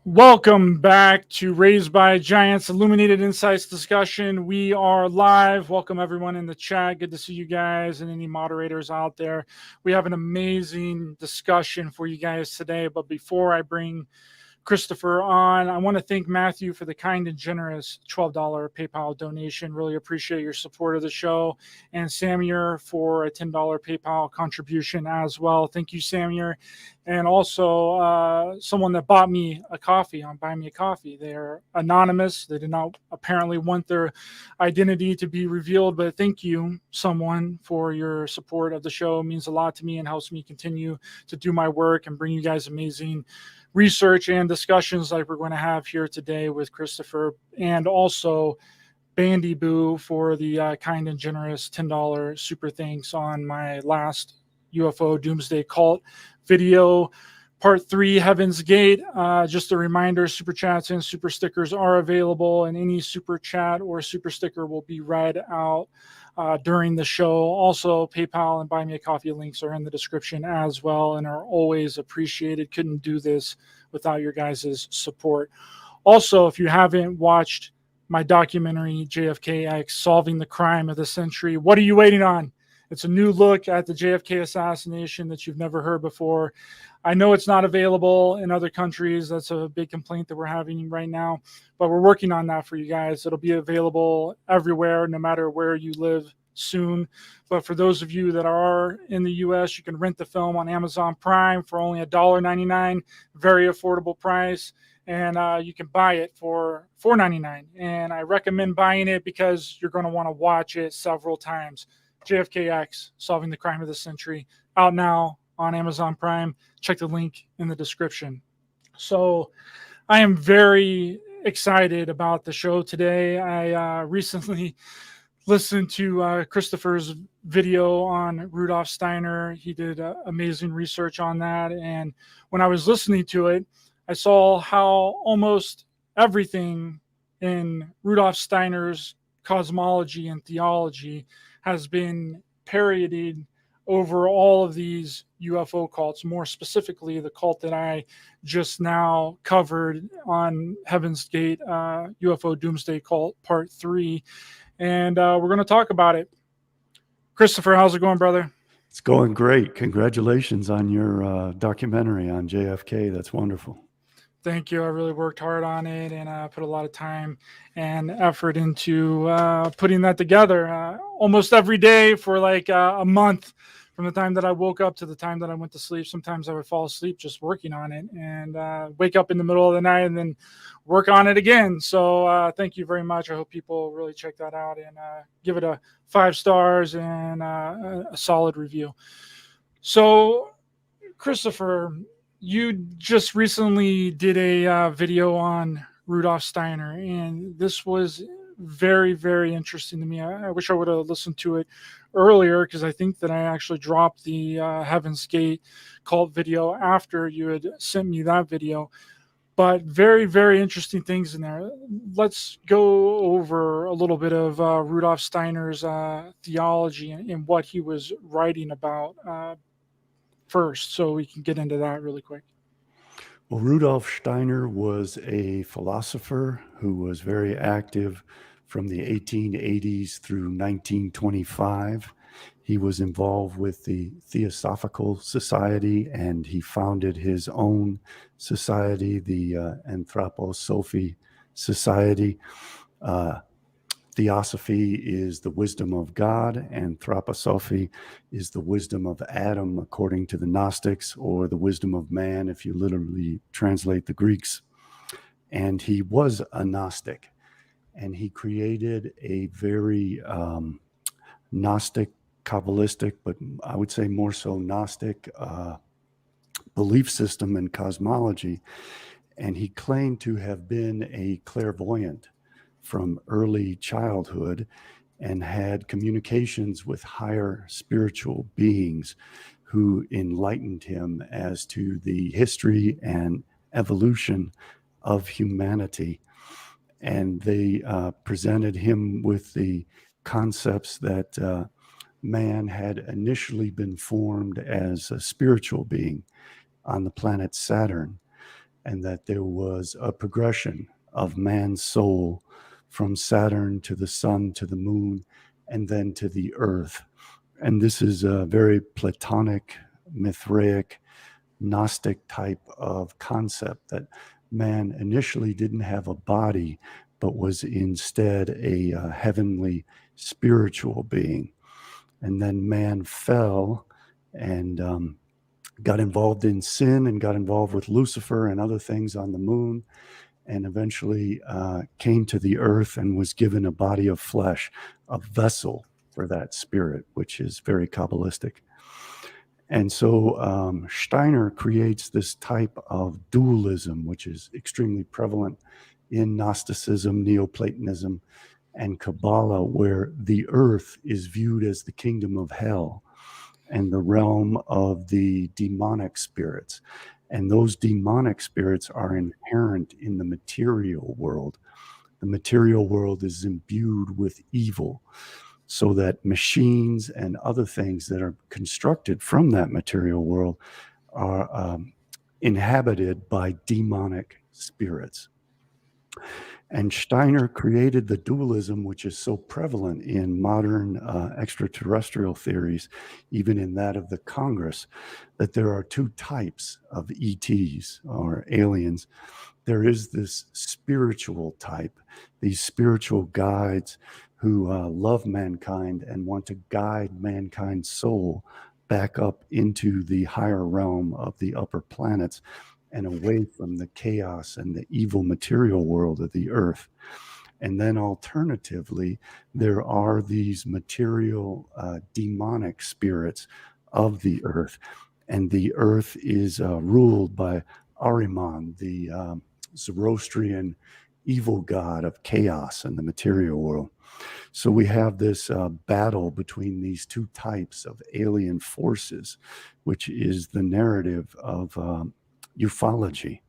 Welcome back to Raised by Giants Illuminated Insights discussion. We are live. Welcome everyone in the chat. Good to see you guys and any moderators out there. We have an amazing discussion for you guys today. But before I bring Christopher on, I want to thank Matthew for the kind and generous $12 PayPal donation. Really appreciate your support of the show. And Samir for a $10 PayPal contribution as well. Thank you, Samir. And also someone that bought me a coffee on Buy Me a Coffee. They're anonymous. They did not apparently want their identity to be revealed, but thank you, someone, for your support of the show. It means a lot to me and helps me continue to do my work and bring you guys amazing research and discussions like we're going to have here today with Christopher, and also Bandy Boo for the kind and generous $10 super thanks on my last UFO Doomsday Cult video, part 3, Heaven's Gate. Just a reminder, super chats and super stickers are available, and any super chat or super sticker will be read out during the show. Also, PayPal and Buy Me a Coffee links are in the description as well and are always appreciated. Couldn't do this without your guys' support. Also, if you haven't watched my documentary, JFKX, Solving the Crime of the Century, what are you waiting on? It's a new look at the JFK assassination that you've never heard before. I know it's not available in other countries. That's a big complaint that we're having right now, but we're working on that for you guys. It'll be available everywhere, no matter where you live soon. But for those of you that are in the US, you can rent the film on Amazon Prime for only $1.99, very affordable price. And you can buy it for $4.99. And I recommend buying it because you're going to want to watch it several times. JFKX, Solving the Crime of the Century, out now on Amazon Prime. Check the link in the description. So I am very excited about the show today. I recently listened to Christopher's video on Rudolph Steiner. He did amazing research on that. And when I was listening to it, I saw how almost everything in Rudolph Steiner's cosmology and theology has been parodied over all of these UFO cults, more specifically the cult that I just now covered on Heaven's Gate, UFO Doomsday Cult Part 3. And we're going to talk about it. Christopher, how's it going, brother? It's going great. Congratulations on your documentary on JFK. That's wonderful. Thank you. I really worked hard on it and put a lot of time and effort into putting that together almost every day for like a month, from the time that I woke up to the time that I went to sleep. Sometimes I would fall asleep just working on it and wake up in the middle of the night and then work on it again. So thank you very much. I hope people really check that out and give it a 5 stars and a solid review. So, Christopher, you just recently did a video on Rudolph Steiner, and this was very, very interesting to me. I wish I would have listened to it earlier, because I think that I actually dropped the Heaven's Gate cult video after you had sent me that video. But very, very interesting things in there. Let's go over a little bit of Rudolph Steiner's theology and what he was writing about first, so we can get into that really quick. Well, Rudolf Steiner was a philosopher who was very active from the 1880s through 1925. He was involved with the Theosophical Society, and he founded his own society, the Anthroposophy Society. Theosophy is the wisdom of God. Anthroposophy is the wisdom of Adam, according to the Gnostics, or the wisdom of man, if you literally translate the Greeks. And he was a Gnostic, and he created a very Gnostic, Kabbalistic, but I would say more so Gnostic belief system in cosmology. And he claimed to have been a clairvoyant from early childhood and had communications with higher spiritual beings who enlightened him as to the history and evolution of humanity. And they presented him with the concepts that man had initially been formed as a spiritual being on the planet Saturn. and that there was a progression of man's soul from Saturn to the sun to the moon and then to the earth. And this is a very Platonic, Mithraic, Gnostic type of concept that man initially didn't have a body, but was instead a heavenly spiritual being. And then man fell and got involved in sin and got involved with Lucifer and other things on the moon, and eventually came to the earth and was given a body of flesh, a vessel for that spirit, which is very Kabbalistic. And so Steiner creates this type of dualism, which is extremely prevalent in Gnosticism, Neoplatonism, and Kabbalah, where the earth is viewed as the kingdom of hell and the realm of the demonic spirits. And those demonic spirits are inherent in the material world. The material world is imbued with evil, so that machines and other things that are constructed from that material world are inhabited by demonic spirits. And Steiner created the dualism, which is so prevalent in modern extraterrestrial theories, even in that of the Congress, that there are two types of ETs or aliens. There is this spiritual type, these spiritual guides who love mankind and want to guide mankind's soul back up into the higher realm of the upper planets and away from the chaos and the evil material world of the earth. And then alternatively, there are these material demonic spirits of the earth. And the earth is ruled by Ahriman, the Zoroastrian evil god of chaos and the material world. So we have this battle between these two types of alien forces, which is the narrative of ufology.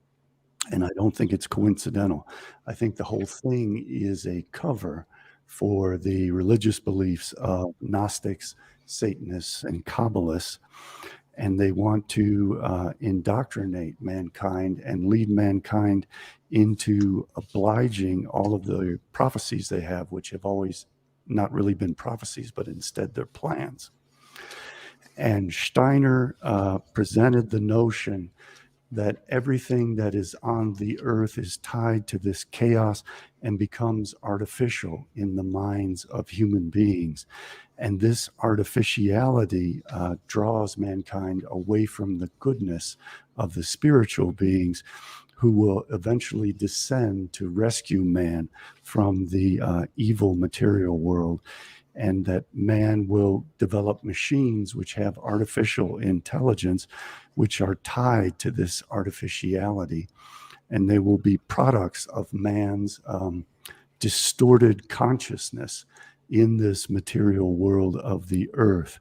And I don't think it's coincidental. I think the whole thing is a cover for the religious beliefs of Gnostics, Satanists, and Kabbalists. And they want to indoctrinate mankind and lead mankind into obliging all of the prophecies they have, which have always not really been prophecies, but instead they're plans. And Steiner presented the notion that everything that is on the earth is tied to this chaos and becomes artificial in the minds of human beings. And this artificiality draws mankind away from the goodness of the spiritual beings who will eventually descend to rescue man from the evil material world. And that man will develop machines which have artificial intelligence, which are tied to this artificiality. And they will be products of man's distorted consciousness in this material world of the earth.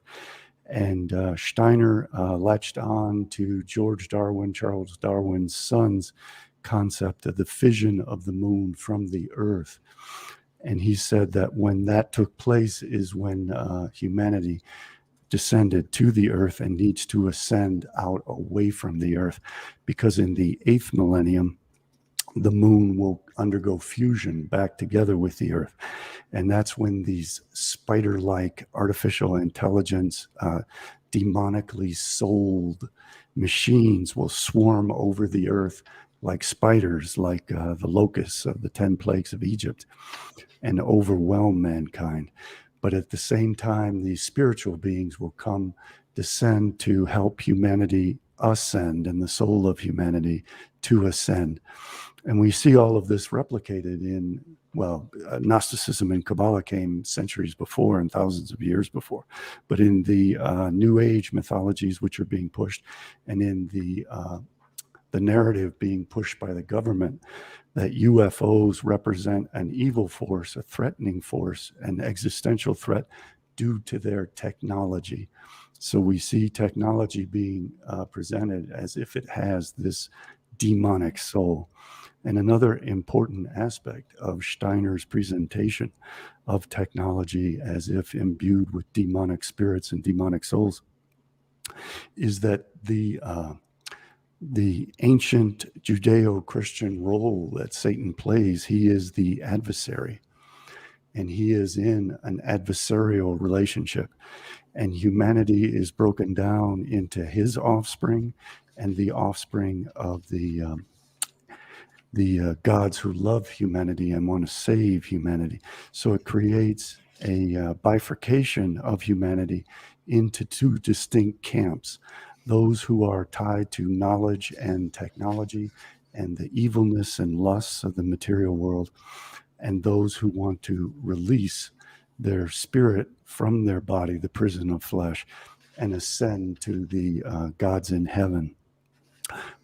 And Steiner latched on to Charles Darwin's son's concept of the fission of the moon from the earth. And he said that when that took place is when humanity descended to the earth and needs to ascend out away from the earth, because in the 8th millennium, the moon will undergo fusion back together with the earth. And that's when these spider-like artificial intelligence, demonically souled machines will swarm over the earth like spiders, like the locusts of the 10 plagues of Egypt, and overwhelm mankind. But at the same time, these spiritual beings will come, descend to help humanity ascend and the soul of humanity to ascend. And we see all of this replicated in, well, Gnosticism and Kabbalah came centuries before and thousands of years before. But in the New Age mythologies, which are being pushed, and in the narrative being pushed by the government, that UFOs represent an evil force, a threatening force, an existential threat due to their technology. So we see technology being presented as if it has this demonic soul. And another important aspect of Steiner's presentation of technology as if imbued with demonic spirits and demonic souls is that the the ancient Judeo-Christian role that Satan plays. He is the adversary, and he is in an adversarial relationship. And humanity is broken down into his offspring and the offspring of the gods who love humanity and want to save humanity. So it creates a bifurcation of humanity into two distinct camps: those who are tied to knowledge and technology and the evilness and lusts of the material world, and those who want to release their spirit from their body, the prison of flesh, and ascend to the gods in heaven.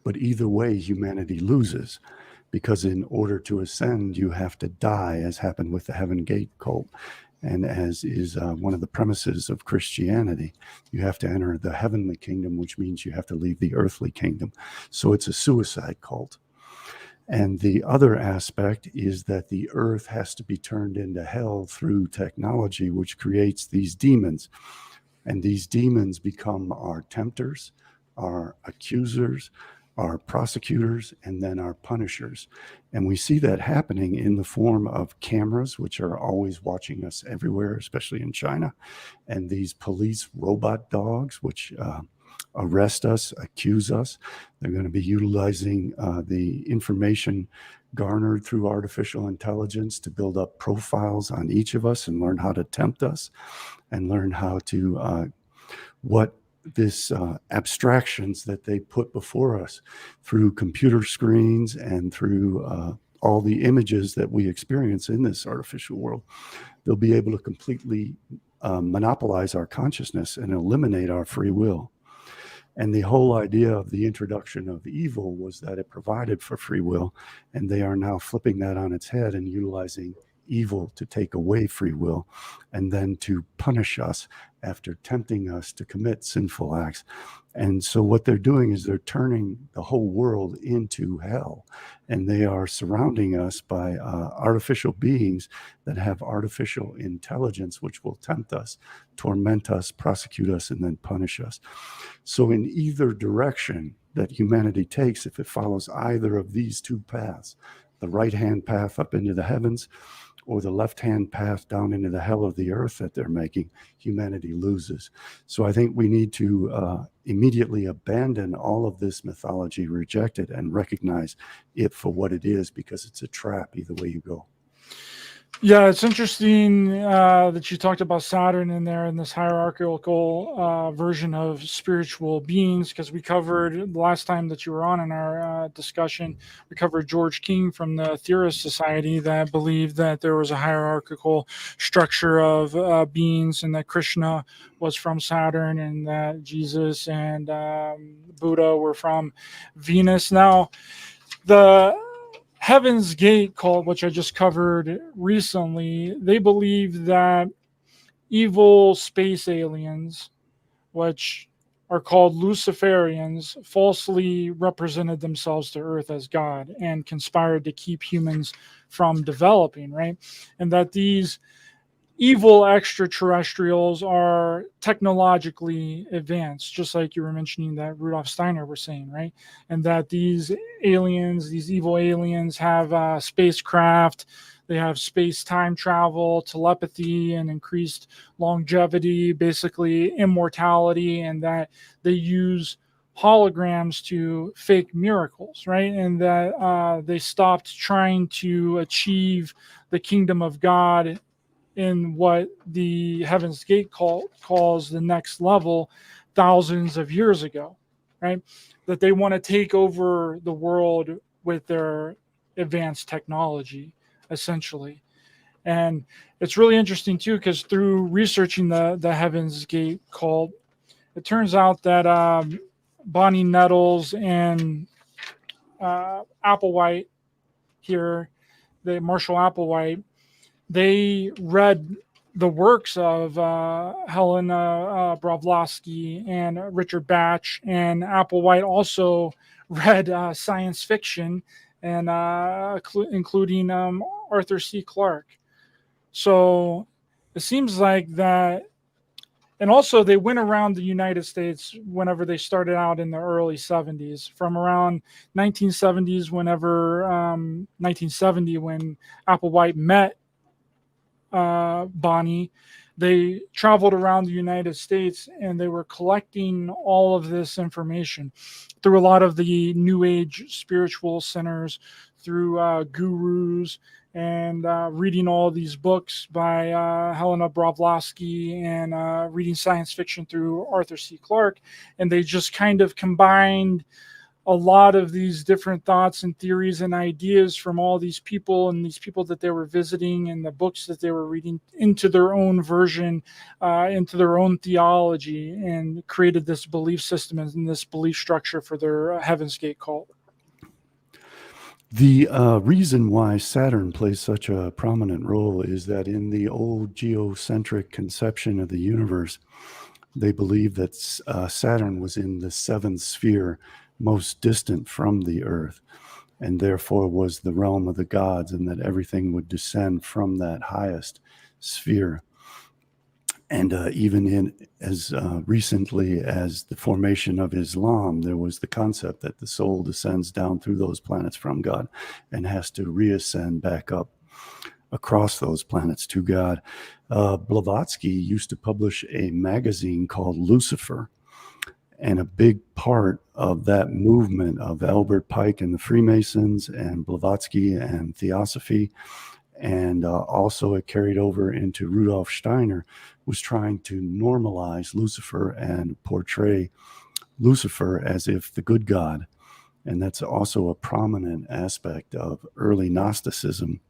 But either way, humanity loses, because in order to ascend, you have to die, as happened with the Heaven Gate cult, and as is one of the premises of Christianity. You have to enter the heavenly kingdom, which means you have to leave the earthly kingdom. So it's a suicide cult. And the other aspect is that the earth has to be turned into hell through technology, which creates these demons. And these demons become our tempters, our accusers, our prosecutors, and then our punishers. And we see that happening in the form of cameras, which are always watching us everywhere, especially in China, and these police robot dogs, which arrest us, accuse us. They're going to be utilizing the information garnered through artificial intelligence to build up profiles on each of us and learn how to tempt us and learn how to what this abstractions that they put before us through computer screens and through all the images that we experience in this artificial world. They'll be able to completely monopolize our consciousness and eliminate our free will. And the whole idea of the introduction of evil was that it provided for free will, and they are now flipping that on its head and utilizing evil to take away free will and then to punish us after tempting us to commit sinful acts. And so what they're doing is they're turning the whole world into hell, and they are surrounding us by artificial beings that have artificial intelligence, which will tempt us, torment us, prosecute us, and then punish us. So in either direction that humanity takes, if it follows either of these two paths, the right-hand path up into the heavens or the left-hand path down into the hell of the earth that they're making, humanity loses. So I think we need to immediately abandon all of this mythology, reject it, and recognize it for what it is, because it's a trap either way you go. Yeah, it's interesting that you talked about Saturn in there in this hierarchical version of spiritual beings, because we covered the last time that you were on in our discussion, we covered George King from the Theorist Society that believed that there was a hierarchical structure of beings, and that Krishna was from Saturn, and that Jesus and Buddha were from Venus. Now, the Heaven's Gate cult, which I just covered recently, they believe that evil space aliens, which are called Luciferians, falsely represented themselves to Earth as God and conspired to keep humans from developing, right? And that these evil extraterrestrials are technologically advanced, just like you were mentioning that Rudolph Steiner were saying, right? And that these aliens, these evil aliens, have spacecraft, they have space time travel, telepathy, and increased longevity, basically immortality, and that they use holograms to fake miracles, right? And that they stopped trying to achieve the kingdom of God in what the Heaven's Gate calls the next level thousands of years ago, right? That they want to take over the world with their advanced technology, essentially. And it's really interesting, too, because through researching the Heaven's Gate cult, it turns out that Bonnie Nettles and Applewhite here, the Marshall Applewhite, they read the works of Helena Blavatsky and Richard Bach, and Applewhite also read science fiction, and including Arthur C. Clarke. So it seems like that And also, they went around the United States whenever they started out in the early 70s. From around 1970s, 1970, when Applewhite met Bonnie, they traveled around the United States and they were collecting all of this information through a lot of the New Age spiritual centers, through gurus, and reading all these books by Helena Blavatsky, and reading science fiction through Arthur C. Clarke. And they just kind of combined a lot of these different thoughts and theories and ideas from all these people and these people that they were visiting and the books that they were reading into their own version, into their own theology, and created this belief system and this belief structure for their Heaven's Gate cult. The reason why Saturn plays such a prominent role is that in the old geocentric conception of the universe, they believed that Saturn was in the seventh sphere, most distant from the earth, and therefore was the realm of the gods, and that everything would descend from that highest sphere. And even as recently as the formation of Islam, there was the concept that the soul descends down through those planets from God and has to reascend back up across those planets to God. Blavatsky used to publish a magazine called Lucifer, and a big part of that movement of Albert Pike and the Freemasons and Blavatsky and Theosophy, and also it carried over into Rudolph Steiner, was trying to normalize Lucifer and portray Lucifer as if the good God. And that's also a prominent aspect of early Gnosticism,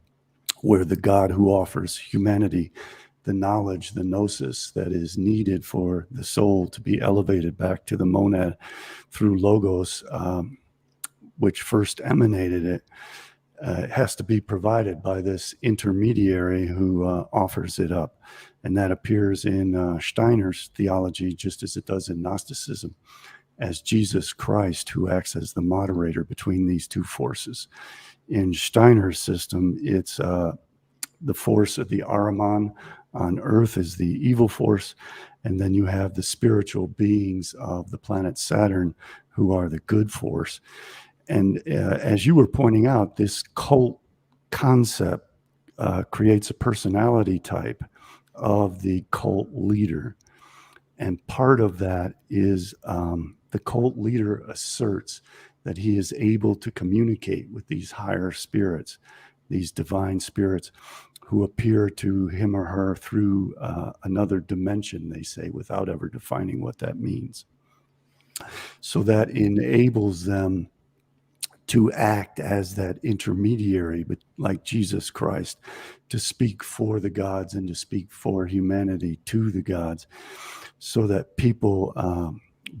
where the God who offers humanity the knowledge, the gnosis that is needed for the soul to be elevated back to the monad through logos, which first emanated it, has to be provided by this intermediary who offers it up. And that appears in Steiner's theology, just as it does in Gnosticism, as Jesus Christ, who acts as the moderator between these two forces. In Steiner's system, it's the force of the Ahriman on Earth is the evil force, and then you have the spiritual beings of the planet Saturn, who are the good force. And as you were pointing out, this cult concept creates a personality type of the cult leader. And part of that is the cult leader asserts that he is able to communicate with these higher spirits, these divine spirits, who appear to him or her through another dimension, they say, without ever defining what that means. So that enables them to act as that intermediary, but like Jesus Christ, to speak for the gods and to speak for humanity to the gods, so that people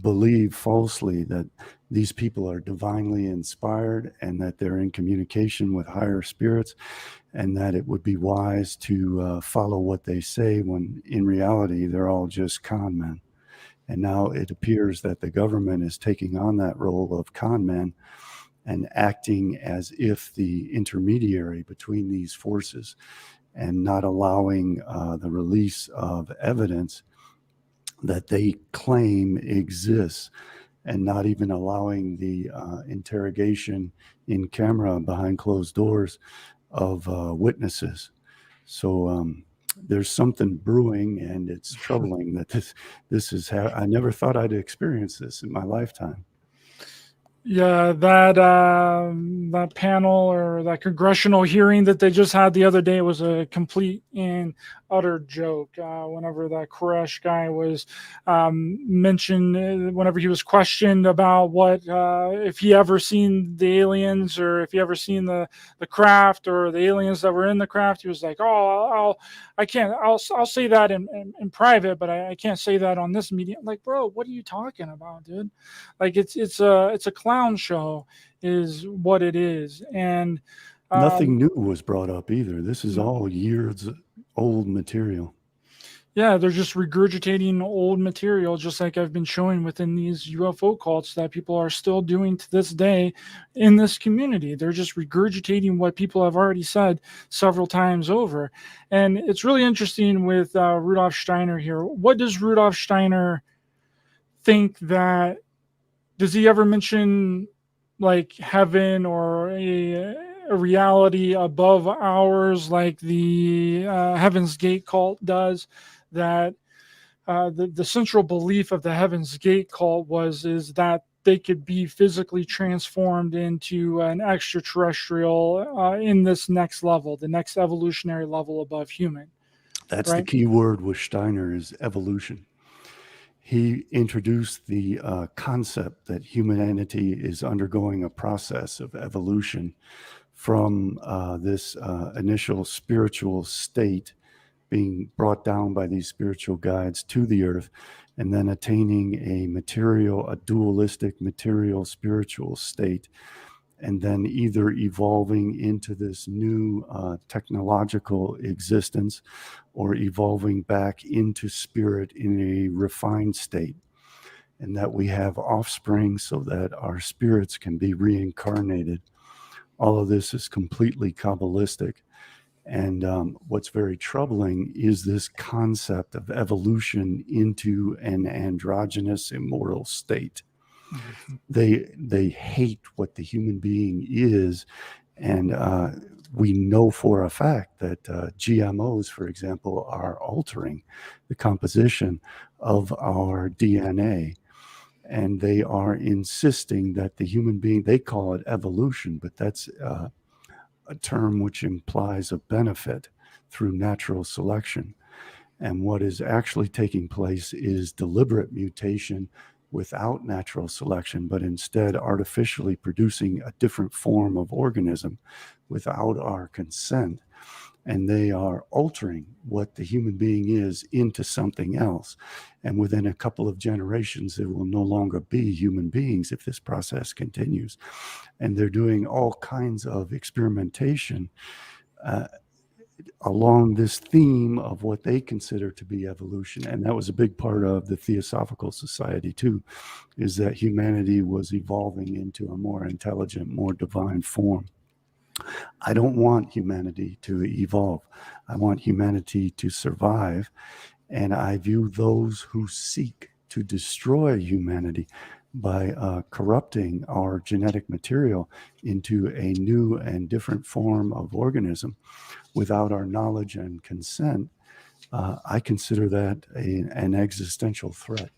believe falsely that these people are divinely inspired and that they're in communication with higher spirits, and that it would be wise to follow what they say, when in reality they're all just con men. And now it appears that the government is taking on that role of con men and acting as if the intermediary between these forces, and not allowing the release of evidence that they claim exists, and not even allowing the interrogation in camera behind closed doors of witnesses. So there's something brewing, and it's troubling that this is how I never thought I'd experience this in my lifetime. Yeah, that panel or that congressional hearing that they just had the other day was a complete and utter joke. Whenever that Koresh guy was mentioned, whenever he was questioned about what if he ever seen the aliens, or if he ever seen the craft or the aliens that were in the craft, he was like, "Oh, I'll say that in private, but I can't say that on this media." Like, bro, what are you talking about, dude? Like, it's a clown show is what it is. And nothing new was brought up either. This is all years old material. Yeah, they're just regurgitating old material, just like I've been showing within these UFO cults that people are still doing to this day in this community. They're just regurgitating what people have already said several times over. And it's really interesting with Rudolph Steiner here. What does Rudolph Steiner think that, does he ever mention like heaven or a reality above ours, like the Heaven's Gate cult does? That the central belief of the Heaven's Gate cult is that they could be physically transformed into an extraterrestrial in this next level, the next evolutionary level above human. That's the Right? key word with Steiner, is evolution. He introduced the concept that humanity is undergoing a process of evolution from this initial spiritual state, being brought down by these spiritual guides to the earth, and then attaining a dualistic material spiritual state, and then either evolving into this new technological existence or evolving back into spirit in a refined state. And that we have offspring so that our spirits can be reincarnated. All of this is completely Kabbalistic. And what's very troubling is this concept of evolution into an androgynous immortal state. They hate what the human being is, and we know for a fact that GMOs, for example, are altering the composition of our DNA, and they are insisting that the human being, they call it evolution, but that's a term which implies a benefit through natural selection. And what is actually taking place is deliberate mutation without natural selection, but instead artificially producing a different form of organism without our consent. And they are altering what the human being is into something else. And within a couple of generations, there will no longer be human beings if this process continues. And they're doing all kinds of experimentation along this theme of what they consider to be evolution. And that was a big part of the Theosophical Society too, is that humanity was evolving into a more intelligent, more divine form. I don't want humanity to evolve. I want humanity to survive. And I view those who seek to destroy humanity by corrupting our genetic material into a new and different form of organism without our knowledge and consent, I consider that an existential threat.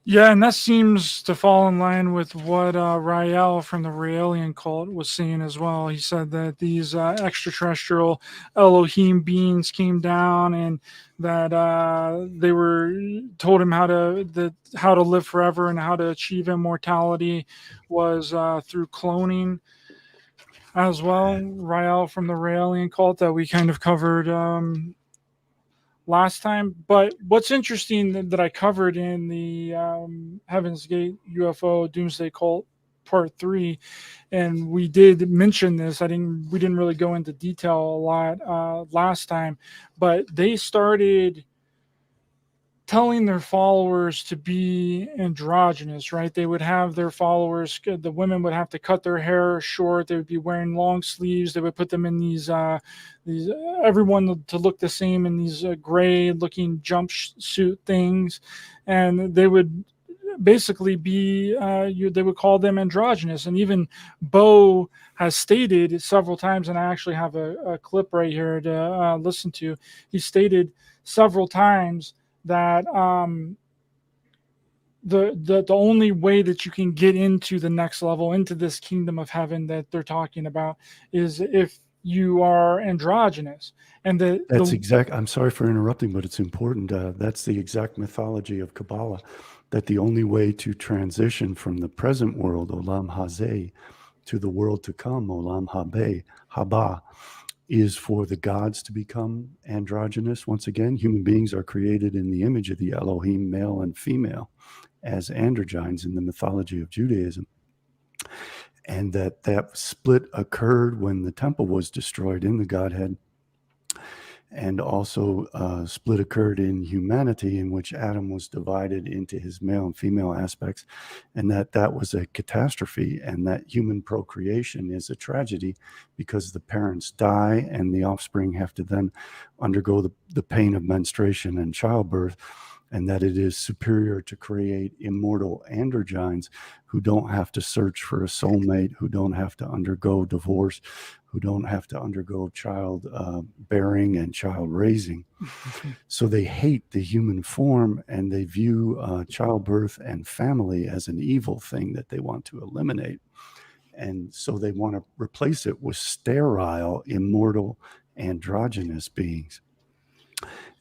Yeah, and that seems to fall in line with what Rael from the Raelian cult was saying as well. He said that these extraterrestrial Elohim beings came down, and that they were told him how to live forever and how to achieve immortality was through cloning as well. Rael from the Raelian cult that we kind of covered last time. But what's interesting that I covered in the Heaven's Gate UFO Doomsday Cult Part 3, and we did mention this. We didn't really go into detail a lot last time, but they started telling their followers to be androgynous, right? They would have their followers, the women would have to cut their hair short. They would be wearing long sleeves. They would put them in these everyone to look the same in these gray looking jumpsuit things. And they would basically be, they would call them androgynous. And even Bo has stated several times, and I actually have a clip right here to listen to. He stated several times that the only way that you can get into the next level, into this kingdom of heaven that they're talking about, is if you are androgynous. And I'm sorry for interrupting, but it's important. That's the exact mythology of Kabbalah, that the only way to transition from the present world, Olam Hazeh, to the world to come, Olam Haba, is for the gods to become androgynous. Once again, human beings are created in the image of the Elohim, male and female, as androgynes in the mythology of Judaism. And that split occurred when the temple was destroyed in the Godhead. And also split occurred in humanity, in which Adam was divided into his male and female aspects, and that was a catastrophe, and that human procreation is a tragedy because the parents die and the offspring have to then undergo the pain of menstruation and childbirth, and that it is superior to create immortal androgynes who don't have to search for a soulmate, who don't have to undergo divorce, who don't have to undergo child bearing and child raising. So they hate the human form, and they view childbirth and family as an evil thing that they want to eliminate. And so they want to replace it with sterile, immortal, androgynous beings.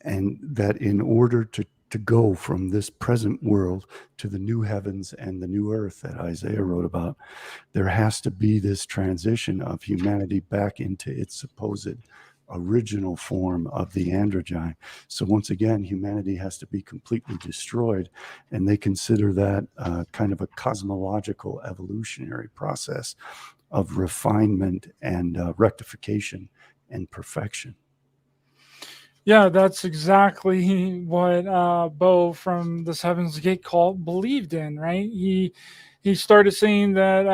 And that in order to go from this present world to the new heavens and the new earth that Isaiah wrote about, there has to be this transition of humanity back into its supposed original form of the androgyne. So once again, humanity has to be completely destroyed, and they consider that kind of a cosmological evolutionary process of refinement and rectification and perfection. Yeah, that's exactly what Bo from this Heaven's Gate cult believed in, right? He started saying that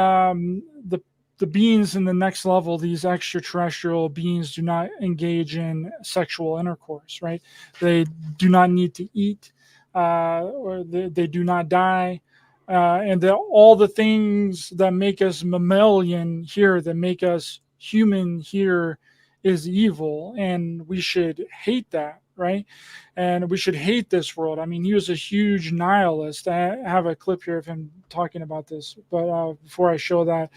the beings in the next level, these extraterrestrial beings, do not engage in sexual intercourse, right? They do not need to eat, or they do not die. And that all the things that make us mammalian here, that make us human here, is evil, and we should hate that, right? And we should hate this world. I mean, he was a huge nihilist. I have a clip here of him talking about this, but before I show that,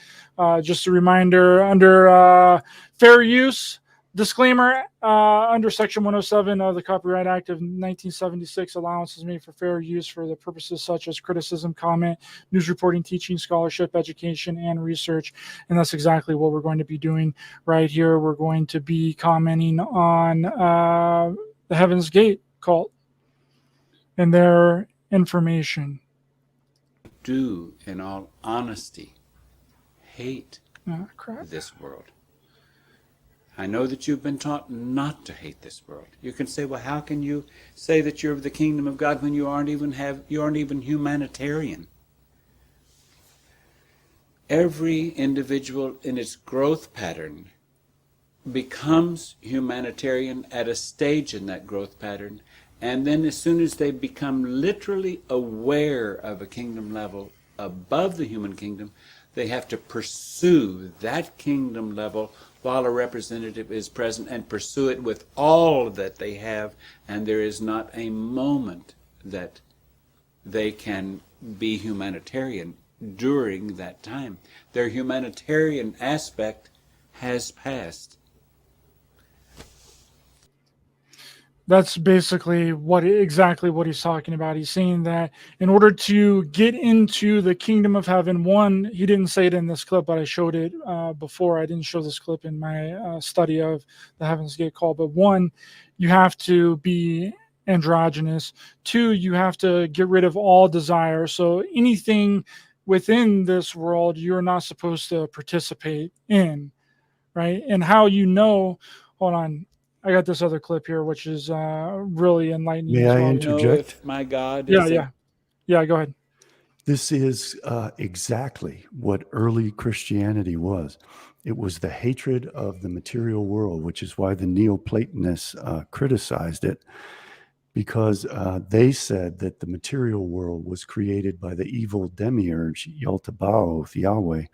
just a reminder, under fair use disclaimer, under Section 107 of the Copyright Act of 1976, allowance is made for fair use for the purposes such as criticism, comment, news reporting, teaching, scholarship, education, and research. And that's exactly what we're going to be doing right here. We're going to be commenting on the Heaven's Gate cult and their information. Do, in all honesty, hate this world. I know that you've been taught not to hate this world. You can say, well, how can you say that you're of the kingdom of God when you aren't even humanitarian? Every individual in its growth pattern becomes humanitarian at a stage in that growth pattern, and then as soon as they become literally aware of a kingdom level above the human kingdom, they have to pursue that kingdom level while a representative is present, and pursue it with all that they have, and there is not a moment that they can be humanitarian during that time. Their humanitarian aspect has passed. That's basically exactly what he's talking about. He's saying that in order to get into the kingdom of heaven, one, he didn't say it in this clip, but I showed it before. I didn't show this clip in my study of the Heaven's Gate call. But one, you have to be androgynous. Two, you have to get rid of all desire. So anything within this world, you're not supposed to participate in, right? And how you know, hold on. I got this other clip here, which is really enlightening. May as I well. interject? If my God Yeah, go ahead. This is exactly what early Christianity was. It was the hatred of the material world, which is why the Neoplatonists criticized it, because they said that the material world was created by the evil demiurge, Yaldabaoth, Yahweh,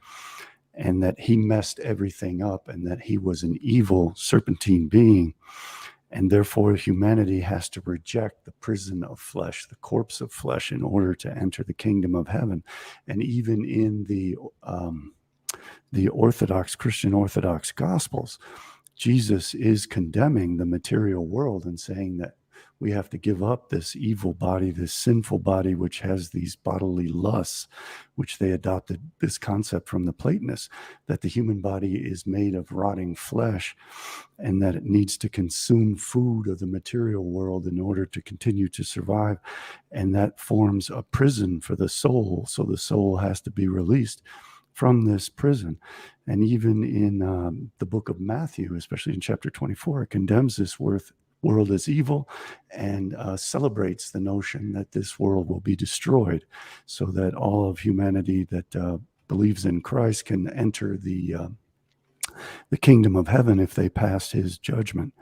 and that he messed everything up, and that he was an evil serpentine being. And therefore, humanity has to reject the prison of flesh, the corpse of flesh, in order to enter the kingdom of heaven. And even in the Christian Orthodox Gospels, Jesus is condemning the material world and saying that we have to give up this evil body, this sinful body, which has these bodily lusts, which they adopted this concept from the Platonists, that the human body is made of rotting flesh and that it needs to consume food of the material world in order to continue to survive. And that forms a prison for the soul. So the soul has to be released from this prison. And even in the book of Matthew, especially in chapter 24, it condemns this world as evil and celebrates the notion that this world will be destroyed so that all of humanity that believes in Christ can enter the kingdom of heaven if they pass his judgment.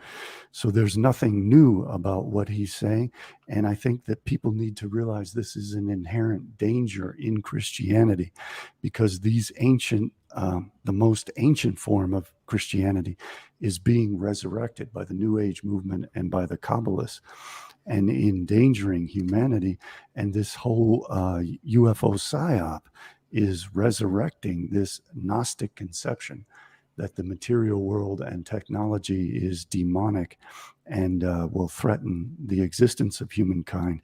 So there's nothing new about what he's saying. And I think that people need to realize this is an inherent danger in Christianity, because these ancient, the most ancient form of Christianity is being resurrected by the New Age movement and by the Kabbalists, and endangering humanity. And this whole UFO psyop is resurrecting this Gnostic conception that the material world and technology is demonic and will threaten the existence of humankind.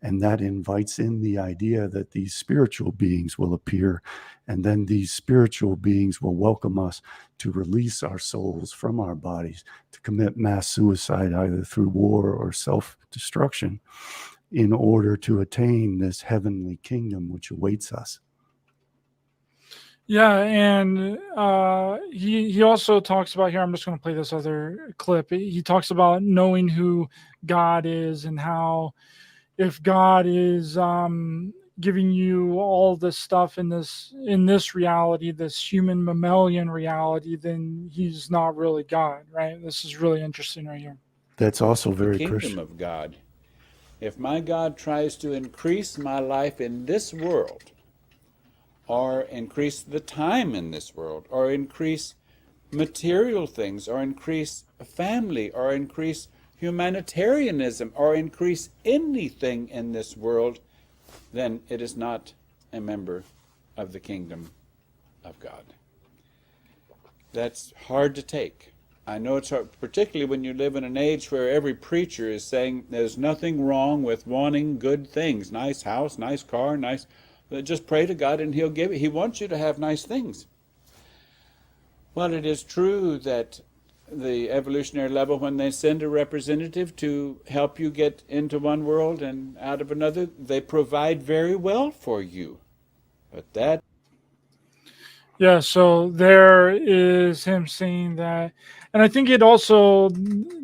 And that invites in the idea that these spiritual beings will appear, and then these spiritual beings will welcome us to release our souls from our bodies, to commit mass suicide either through war or self-destruction in order to attain this heavenly kingdom which awaits us. Yeah, and he also talks about here. I'm just going to play this other clip. He talks about knowing who God is, and how if God is giving you all this stuff in this reality, this human mammalian reality, then he's not really God, right? This is really interesting right here. That's also very the kingdom Christian. of God. If my God tries to increase my life in this world, or increase the time in this world, or increase material things, or increase family, or increase humanitarianism, or increase anything in this world, then it is not a member of the kingdom of God. That's hard to take. I know it's hard, particularly when you live in an age where every preacher is saying there's nothing wrong with wanting good things, nice house, nice car, nice... Just pray to God and he'll give it. He wants you to have nice things. Well, it is true that the evolutionary level, when they send a representative to help you get into one world and out of another, they provide very well for you. But that... Yeah, so there is him saying that. And I think it also,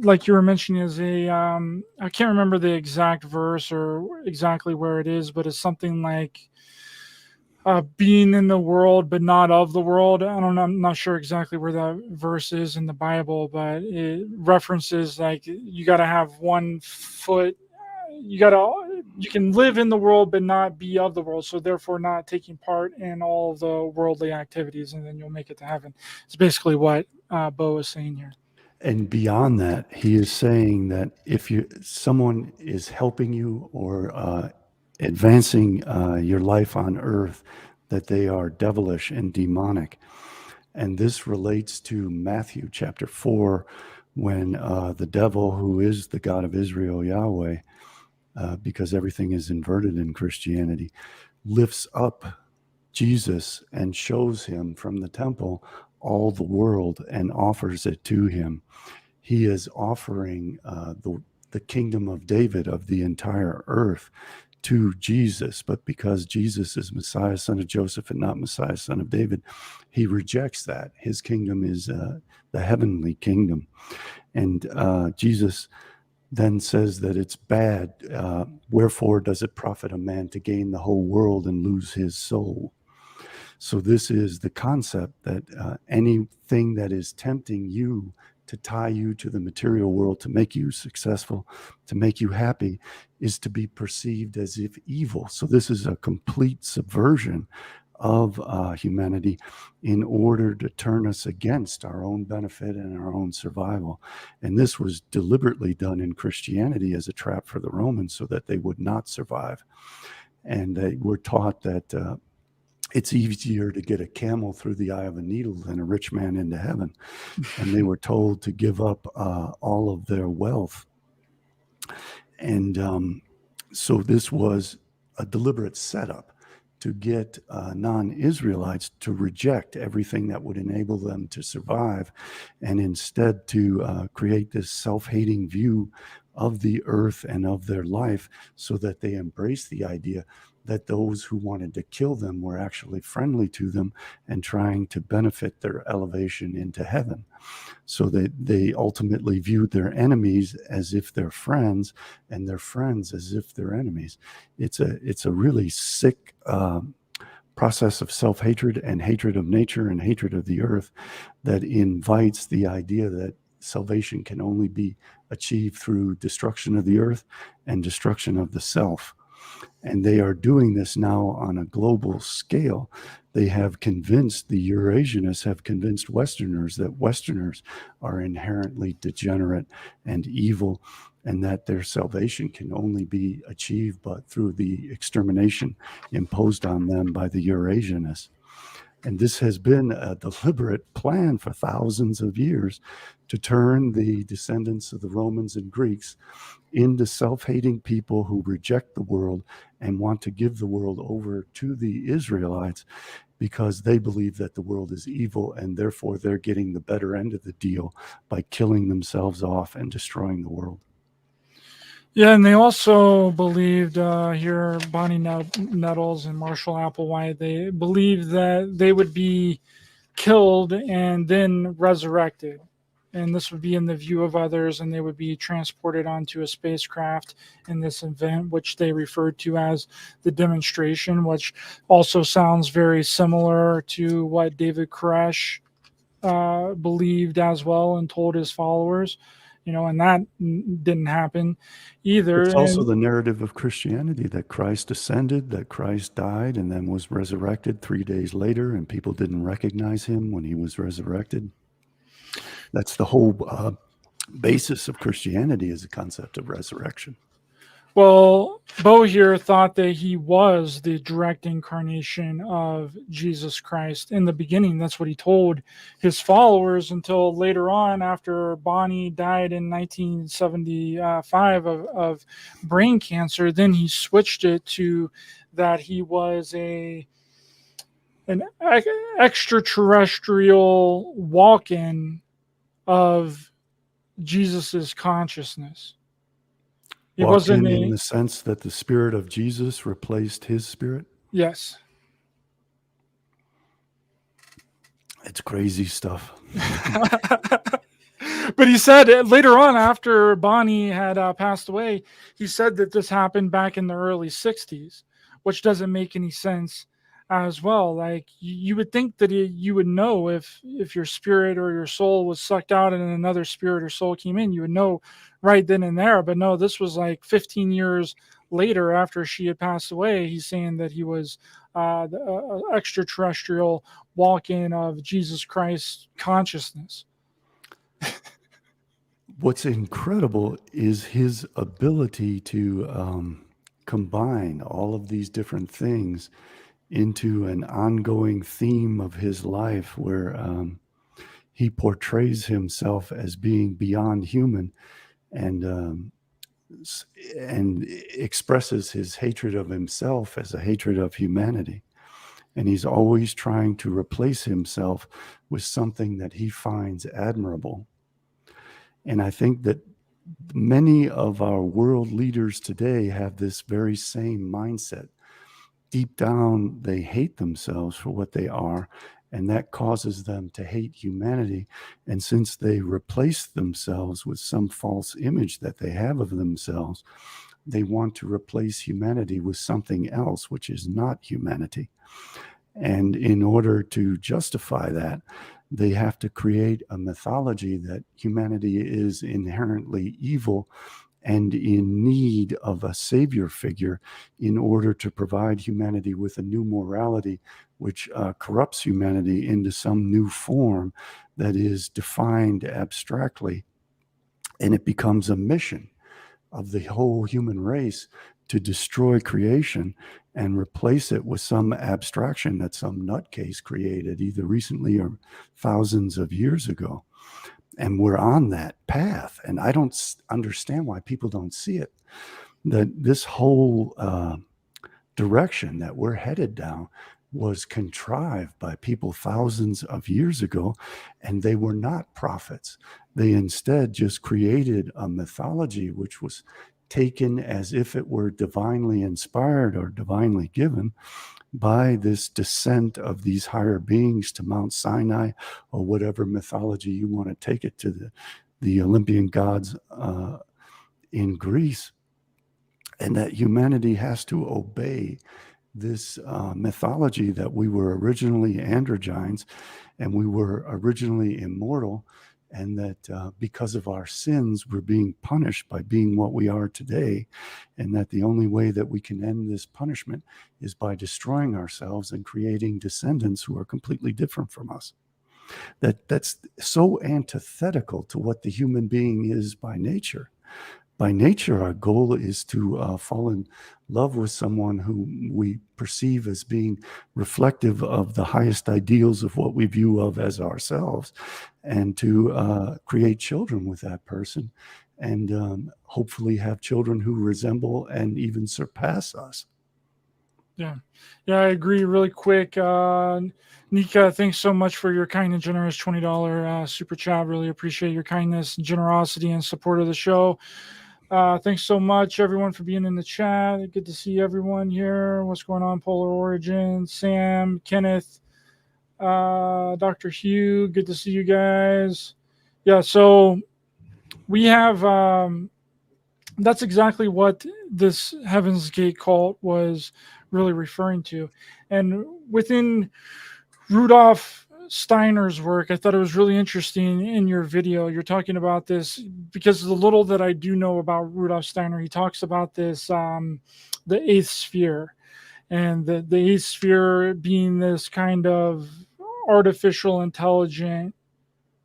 like you were mentioning, is I can't remember the exact verse or exactly where it is, but it's something like being in the world but not of the world. I don't know, I'm not sure exactly where that verse is in the Bible, but it references like you got to have one foot, you can live in the world but not be of the world, so therefore not taking part in all of the worldly activities, and then you'll make it to heaven. It's basically what Bo is saying here. And beyond that, he is saying that if someone is helping you or advancing your life on earth, that they are devilish and demonic. And this relates to Matthew chapter 4, when the devil, who is the God of Israel, Yahweh, because everything is inverted in Christianity, lifts up Jesus and shows him from the temple all the world and offers it to him. He is offering the kingdom of David, of the entire earth, to Jesus. But because Jesus is Messiah, son of Joseph, and not Messiah, son of David, he rejects that. His kingdom is the heavenly kingdom. And Jesus then says that it's bad. Wherefore does it profit a man to gain the whole world and lose his soul? So this is the concept that anything that is tempting you to tie you to the material world, to make you successful, to make you happy, is to be perceived as if evil. So this is a complete subversion of humanity in order to turn us against our own benefit and our own survival. And this was deliberately done in Christianity as a trap for the Romans so that they would not survive. And they were taught that it's easier to get a camel through the eye of a needle than a rich man into heaven. And they were told to give up all of their wealth. And so this was a deliberate setup to get non-Israelites to reject everything that would enable them to survive, and instead to create this self-hating view of the earth and of their life, so that they embrace the idea that those who wanted to kill them were actually friendly to them and trying to benefit their elevation into heaven. So that they ultimately viewed their enemies as if they're friends, and their friends as if they're enemies. It's a really sick process of self-hatred and hatred of nature and hatred of the earth that invites the idea that salvation can only be achieved through destruction of the earth and destruction of the self. And they are doing this now on a global scale. They have convinced, the Eurasianists have convinced Westerners that Westerners are inherently degenerate and evil, and that their salvation can only be achieved but through the extermination imposed on them by the Eurasianists. And this has been a deliberate plan for thousands of years to turn the descendants of the Romans and Greeks into self-hating people who reject the world and want to give the world over to the Israelites, because they believe that the world is evil, and therefore they're getting the better end of the deal by killing themselves off and destroying the world. Yeah, and they also believed, here, Bonnie Nettles and Marshall Applewhite, they believed that they would be killed and then resurrected. And this would be in the view of others, and they would be transported onto a spacecraft in this event, which they referred to as the demonstration, which also sounds very similar to what David Koresh believed as well and told his followers. And that didn't happen either. It's also the narrative of Christianity that Christ ascended, that Christ died, and then was resurrected 3 days later, and people didn't recognize him when he was resurrected. That's the whole basis of Christianity, is the concept of resurrection. Well, Bo here thought that he was the direct incarnation of Jesus Christ in the beginning. That's what he told his followers, until later on, after Bonnie died in 1975 of brain cancer. Then he switched it to that he was an extraterrestrial walk-in of Jesus's consciousness. It wasn't in the sense that the spirit of Jesus replaced his spirit? Yes. It's crazy stuff. But he said later on, after Bonnie had passed away, he said that this happened back in the early 60s, which doesn't make any sense as well. Like, you would think that you would know if your spirit or your soul was sucked out and another spirit or soul came in, you would know right then and there. But no, this was like 15 years later, after she had passed away. He's saying that he was the extraterrestrial walk-in of Jesus Christ's consciousness. What's incredible is his ability to combine all of these different things into an ongoing theme of his life, where he portrays himself as being beyond human, and expresses his hatred of himself as a hatred of humanity. And he's always trying to replace himself with something that he finds admirable. And I think that many of our world leaders today have this very same mindset. Deep down, they hate themselves for what they are, and that causes them to hate humanity. And since they replace themselves with some false image that they have of themselves, they want to replace humanity with something else, which is not humanity. And in order to justify that, they have to create a mythology that humanity is inherently evil and in need of a savior figure in order to provide humanity with a new morality, which corrupts humanity into some new form that is defined abstractly. And it becomes a mission of the whole human race to destroy creation and replace it with some abstraction that some nutcase created either recently or thousands of years ago. And we're on that path. And I don't understand why people don't see it, that this whole direction that we're headed down was contrived by people thousands of years ago, and they were not prophets. They instead just created a mythology which was taken as if it were divinely inspired or divinely given by this descent of these higher beings to Mount Sinai, or whatever mythology you want to take it to, the Olympian gods in Greece, and that humanity has to obey this mythology that we were originally androgynes and we were originally immortal, and that because of our sins, we're being punished by being what we are today, and that the only way that we can end this punishment is by destroying ourselves and creating descendants who are completely different from us. That's so antithetical to what the human being is by nature. By nature, our goal is to fall in love with someone who we perceive as being reflective of the highest ideals of what we view of as ourselves, and to create children with that person, and hopefully have children who resemble and even surpass us. Yeah, I agree. Really quick, Nika, thanks so much for your kind and generous $20 super chat. Really appreciate your kindness, generosity, and support of the show. Thanks so much, everyone, for being in the chat. Good to see everyone here. What's going on? Polar Origin, Sam, Kenneth, Dr. Hugh. Good to see you guys. Yeah, so we have that's exactly what this Heaven's Gate cult was really referring to. And within Rudolph Steiner's work, I thought it was really interesting in your video. You're talking about this because the little that I do know about Rudolph Steiner, he talks about this, the eighth sphere, and the eighth sphere being this kind of artificial intelligent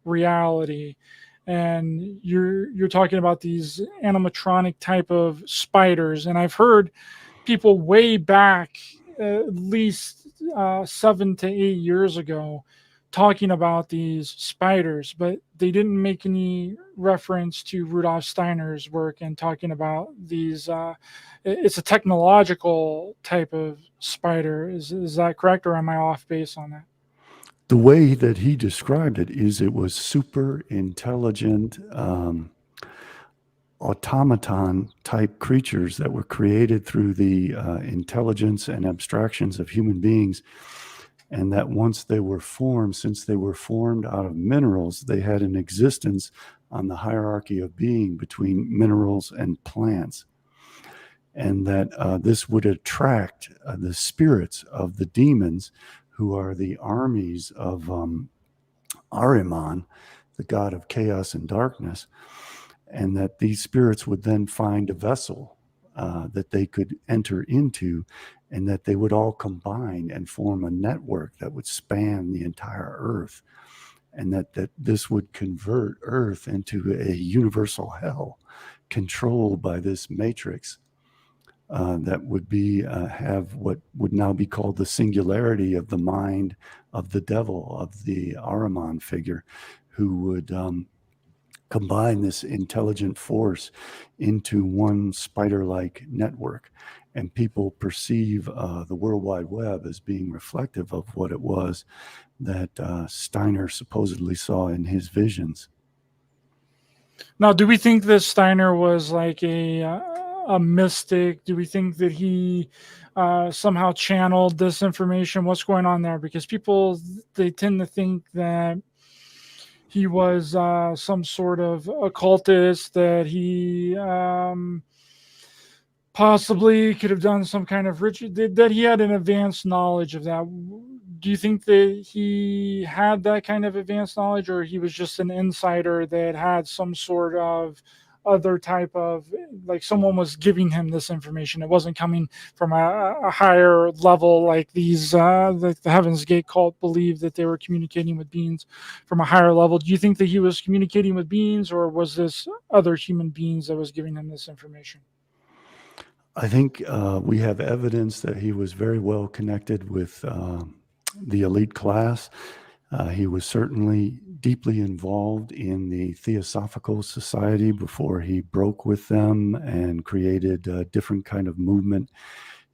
reality. And you're talking about these animatronic type of spiders. And I've heard people way back, at least 7 to 8 years ago, talking about these spiders, but they didn't make any reference to Rudolph Steiner's work and talking about these. It's a technological type of spider. Is that correct, or am I off base on that? The way that he described it is it was super intelligent automaton type creatures that were created through the intelligence and abstractions of human beings. And that once they were formed, since they were formed out of minerals, they had an existence on the hierarchy of being between minerals and plants. And that this would attract the spirits of the demons, who are the armies of Ahriman, the god of chaos and darkness, and that these spirits would then find a vessel that they could enter into, and that they would all combine and form a network that would span the entire earth, and that this would convert earth into a universal hell controlled by this matrix that would be have what would now be called the singularity of the mind of the devil, of the Ahriman figure, who would combine this intelligent force into one spider-like network. And people perceive the World Wide Web as being reflective of what it was that Steiner supposedly saw in his visions. Now, do we think that Steiner was like a mystic? Do we think that he somehow channeled this information? What's going on there? Because people, they tend to think that he was some sort of occultist, that he possibly could have done some kind of ritual, that he had an advanced knowledge of that. Do you think that he had that kind of advanced knowledge, or he was just an insider that had some sort of other type of, like someone was giving him this information? It wasn't coming from a higher level, like these the Heaven's Gate cult believed that they were communicating with beings from a higher level. Do you think that he was communicating with beings, or was this other human beings that was giving him this information? I think we have evidence that he was very well connected with the elite class. He was certainly deeply involved in the Theosophical Society before he broke with them and created a different kind of movement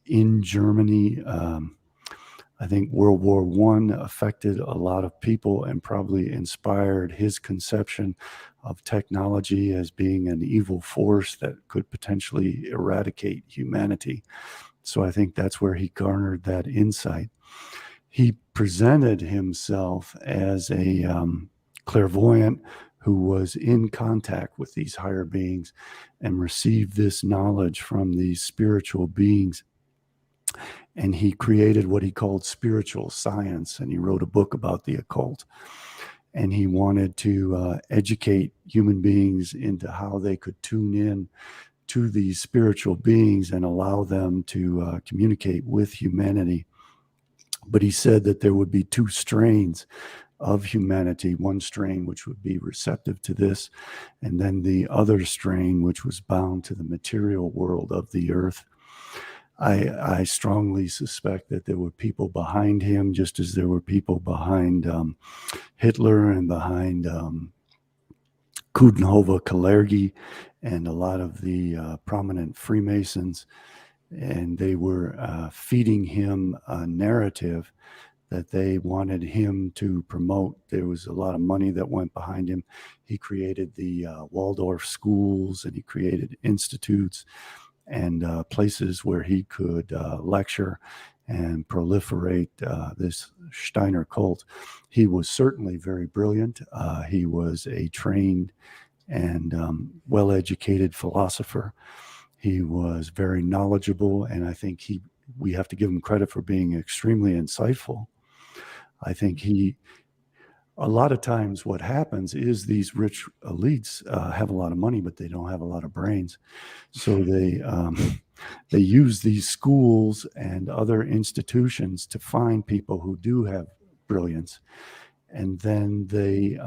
in Germany. I think World War I affected a lot of people and probably inspired his conception of technology as being an evil force that could potentially eradicate humanity. So I think that's where he garnered that insight. He presented himself as a clairvoyant who was in contact with these higher beings and received this knowledge from these spiritual beings. And he created what he called spiritual science, and he wrote a book about the occult. And he wanted to educate human beings into how they could tune in to these spiritual beings and allow them to communicate with humanity. But he said that there would be two strains of humanity, one strain which would be receptive to this, and then the other strain which was bound to the material world of the earth. I strongly suspect that there were people behind him, just as there were people behind Hitler and behind Coudenhove Kalergi and a lot of the prominent Freemasons. And they were feeding him a narrative that they wanted him to promote. There was a lot of money that went behind him. He created the Waldorf schools, and he created institutes and places where he could lecture and proliferate this Steiner cult. He was certainly very brilliant. He was a trained and well-educated philosopher. He was very knowledgeable, and I think we have to give him credit for being extremely insightful. I think a lot of times what happens is these rich elites have a lot of money, but they don't have a lot of brains. So they use these schools and other institutions to find people who do have brilliance. And then they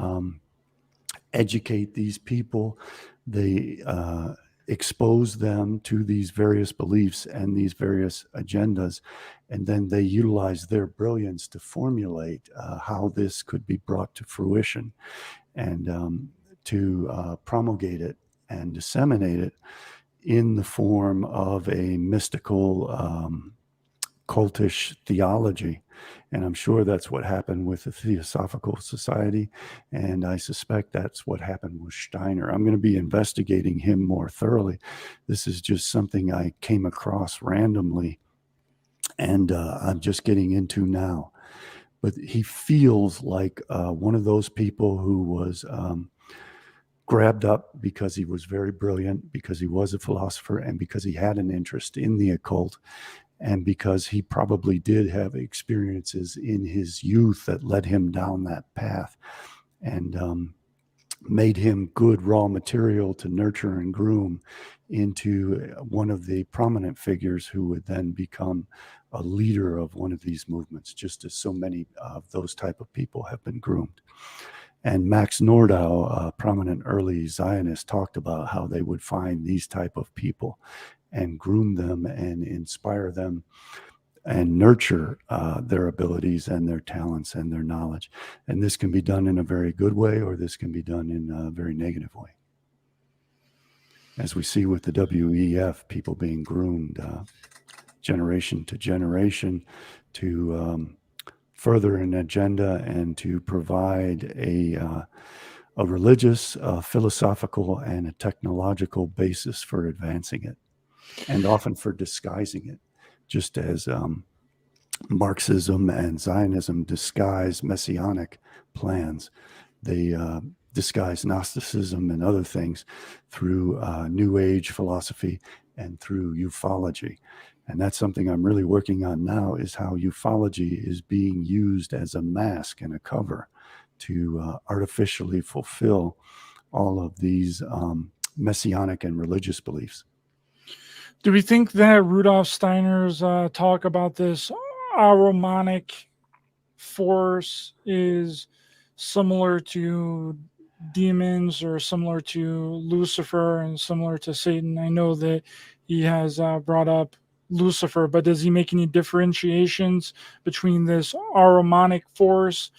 educate these people. They expose them to these various beliefs and these various agendas, and then they utilize their brilliance to formulate how this could be brought to fruition and to promulgate it and disseminate it in the form of a mystical cultish theology. And I'm sure that's what happened with the Theosophical Society, and I suspect that's what happened with Steiner. I'm going to be investigating him more thoroughly. This is just something I came across randomly, and I'm just getting into now. But he feels like one of those people who was grabbed up because he was very brilliant, because he was a philosopher, and because he had an interest in the occult, and because he probably did have experiences in his youth that led him down that path and made him good raw material to nurture and groom into one of the prominent figures who would then become a leader of one of these movements, just as so many of those type of people have been groomed. And Max Nordau, a prominent early Zionist, talked about how they would find these type of people and groom them and inspire them and nurture their abilities and their talents and their knowledge. And this can be done in a very good way, or this can be done in a very negative way. As we see with the WEF, people being groomed generation to generation to further an agenda and to provide a religious, philosophical, and a technological basis for advancing it, and often for disguising it, just as Marxism and Zionism disguise messianic plans. They disguise Gnosticism and other things through New Age philosophy and through ufology. And that's something I'm really working on now, is how ufology is being used as a mask and a cover to artificially fulfill all of these messianic and religious beliefs. Do we think that Rudolph Steiner's talk about this aromanic force is similar to demons or similar to Lucifer and similar to Satan? I know that he has brought up Lucifer, but does he make any differentiations between this aromanic force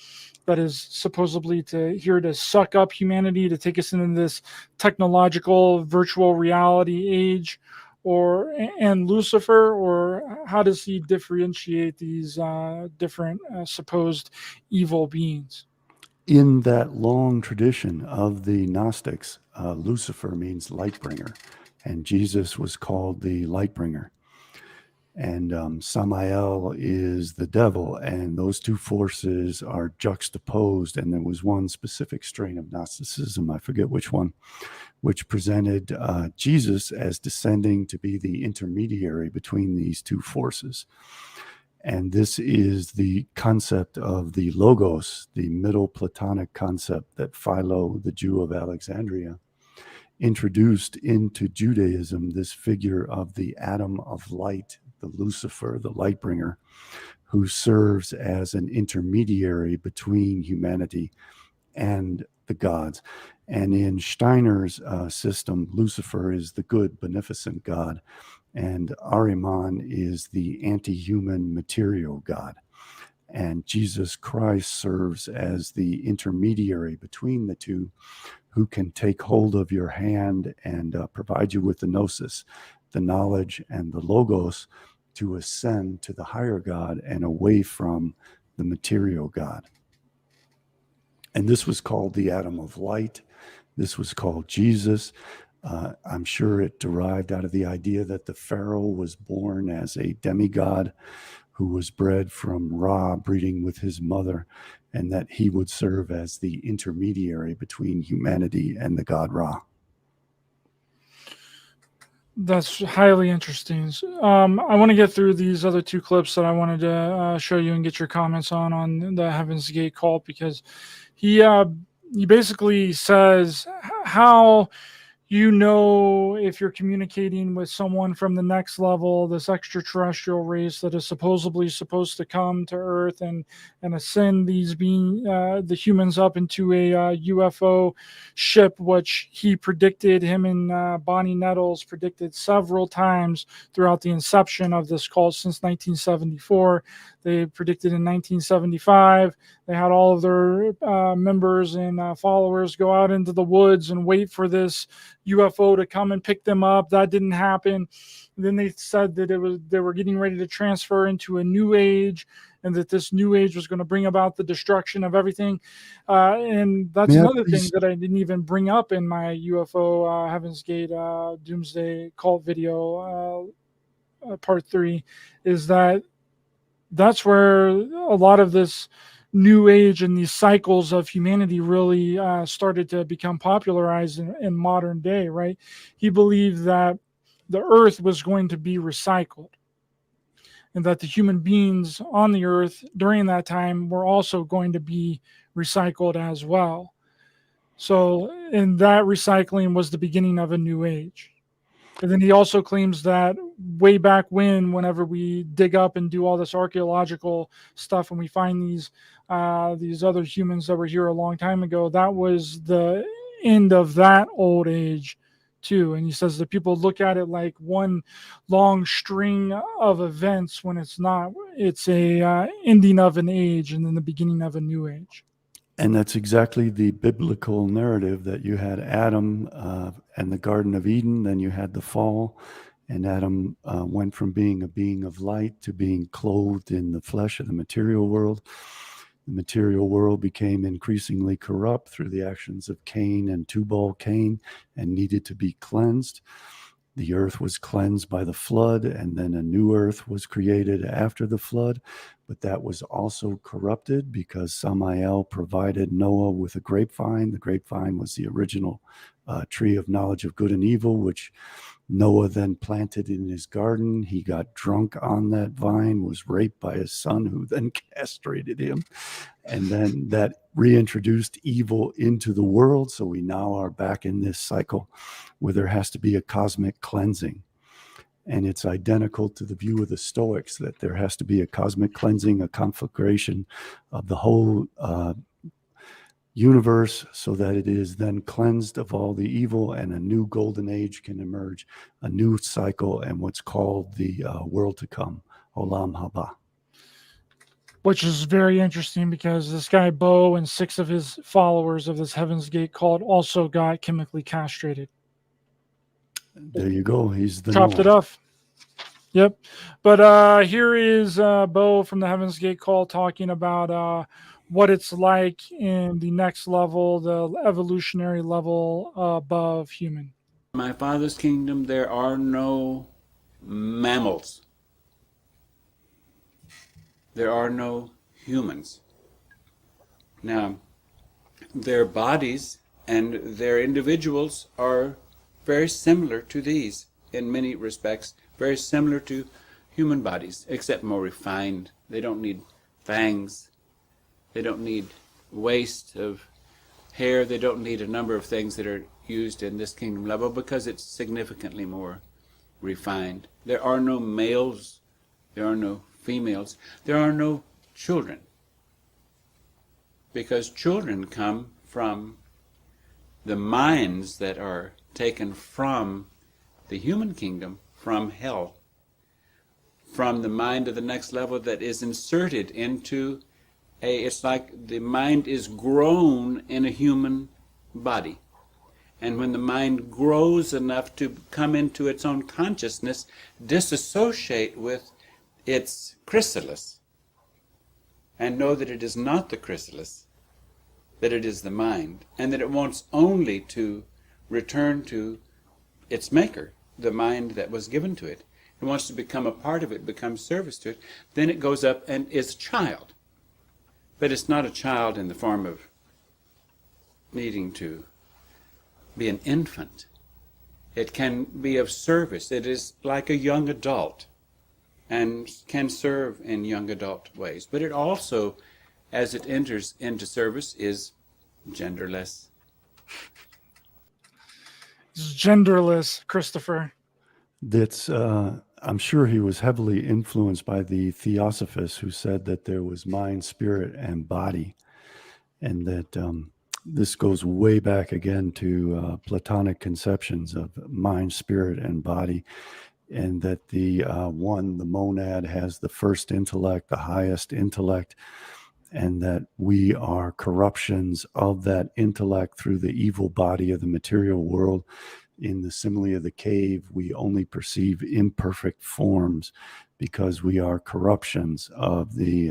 that is supposedly here to suck up humanity, to take us into this technological virtual reality age, and Lucifer, or how does he differentiate these different supposed evil beings? in that long tradition of the Gnostics, Lucifer means Lightbringer, and Jesus was called the Lightbringer. And Samael is the devil, and those two forces are juxtaposed. And there was one specific strain of Gnosticism, I forget which one, which presented Jesus as descending to be the intermediary between these two forces. And this is the concept of the Logos, the Middle Platonic concept that Philo, the Jew of Alexandria, introduced into Judaism, this figure of the atom of light, the Lucifer, the Lightbringer, who serves as an intermediary between humanity and the gods. And in Steiner's system, Lucifer is the good, beneficent God, and Ahriman is the anti-human material God. And Jesus Christ serves as the intermediary between the two, who can take hold of your hand and provide you with the gnosis, the knowledge, and the logos to ascend to the higher God and away from the material God. And this was called the atom of light. This was called Jesus. I'm sure it derived out of the idea that the Pharaoh was born as a demigod who was bred from Ra, breeding with his mother, and that he would serve as the intermediary between humanity and the god Ra. That's highly interesting. I want to get through these other two clips that I wanted to show you and get your comments on the Heaven's Gate cult, because he basically says how you know if you're communicating with someone from the next level, this extraterrestrial race that is supposedly supposed to come to Earth and ascend these the humans up into a UFO ship, which he predicted, him and Bonnie Nettles predicted several times throughout the inception of this cult since 1974. They predicted in 1975. They had all of their members and followers go out into the woods and wait for this UFO to come and pick them up. That didn't happen. And then they said that they were getting ready to transfer into a new age, and that this new age was going to bring about the destruction of everything. And that's another thing that I didn't even bring up in my UFO Heaven's Gate Doomsday Cult video, part 3, is that's where a lot of this new age and these cycles of humanity really started to become popularized in modern day, right? He believed that the earth was going to be recycled, and that the human beings on the earth during that time were also going to be recycled as well. So, and that recycling was the beginning of a new age. And then he also claims that way back whenever we dig up and do all this archaeological stuff and we find these other humans that were here a long time ago, that was the end of that old age too. And he says that people look at it like one long string of events when it's not. It's a ending of an age and then the beginning of a new age. And that's exactly the biblical narrative, that you had Adam and the Garden of Eden, then you had the fall, and Adam went from being a being of light to being clothed in the flesh of the material world. The material world became increasingly corrupt through the actions of Cain and Tubal-Cain and needed to be cleansed. The earth was cleansed by the flood, and then a new earth was created after the flood. But that was also corrupted because Samael provided Noah with a grapevine. The grapevine was the original tree of knowledge of good and evil, which Noah then planted in his garden. He got drunk on that vine, was raped by his son, who then castrated him. And then that reintroduced evil into the world. So we now are back in this cycle where there has to be a cosmic cleansing. And it's identical to the view of the Stoics, that there has to be a cosmic cleansing, a conflagration of the whole universe, so that it is then cleansed of all the evil and a new golden age can emerge, a new cycle, and what's called the world to come, Olam Haba. Which is very interesting because this guy Bo and 6 of his followers of this Heaven's Gate cult also got chemically castrated. There you go. He's the chopped Noah. it off. Yep. But here is Bo from the Heaven's Gate cult talking about what it's like in the next level, the evolutionary level above human. In my Father's kingdom, there are no mammals. There are no humans. Now, their bodies and their individuals are very similar to these in many respects, very similar to human bodies, except more refined. They don't need fangs. They don't need waste of hair. They don't need a number of things that are used in this kingdom level because it's significantly more refined. There are no males. There are no females. There are no children, because children come from the minds that are taken from the human kingdom, from hell, from the mind of the next level that is inserted into it's like the mind is grown in a human body. And when the mind grows enough to come into its own consciousness, disassociate with its chrysalis, and know that it is not the chrysalis, that it is the mind, and that it wants only to return to its maker, the mind that was given to it. It wants to become a part of it, become service to it. Then it goes up and is a child. But it's not a child in the form of needing to be an infant. It can be of service. It is like a young adult and can serve in young adult ways. But it also, as it enters into service, is genderless. It's genderless, Christopher. That's I'm sure he was heavily influenced by the theosophists who said that there was mind, spirit, and body, and that this goes way back again to Platonic conceptions of mind, spirit, and body, and that the the monad, has the first intellect, the highest intellect, and that we are corruptions of that intellect through the evil body of the material world. In the simile of the cave, we only perceive imperfect forms because we are corruptions of the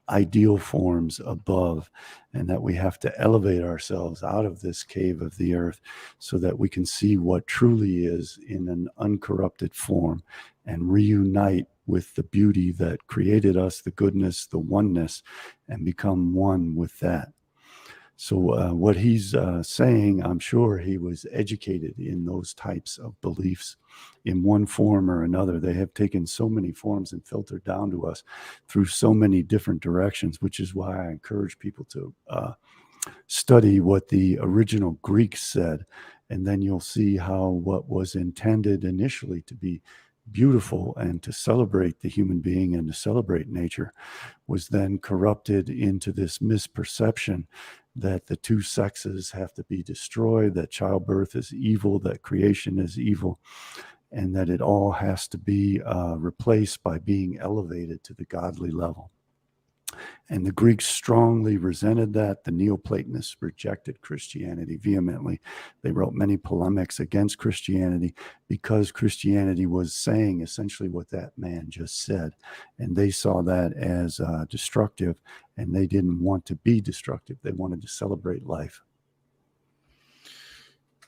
ideal forms above, and that we have to elevate ourselves out of this cave of the earth so that we can see what truly is in an uncorrupted form and reunite with the beauty that created us, the goodness, the oneness, and become one with that. So what he's saying, I'm sure he was educated in those types of beliefs in one form or another. They have taken so many forms and filtered down to us through so many different directions, which is why I encourage people to study what the original Greeks said, and then you'll see how what was intended initially to be beautiful and to celebrate the human being and to celebrate nature was then corrupted into this misperception that the two sexes have to be destroyed, that childbirth is evil, that creation is evil, and that it all has to be replaced by being elevated to the godly level. And the Greeks strongly resented that. The Neoplatonists rejected Christianity vehemently. They wrote many polemics against Christianity because Christianity was saying essentially what that man just said. And they saw that as destructive, and they didn't want to be destructive. They wanted to celebrate life.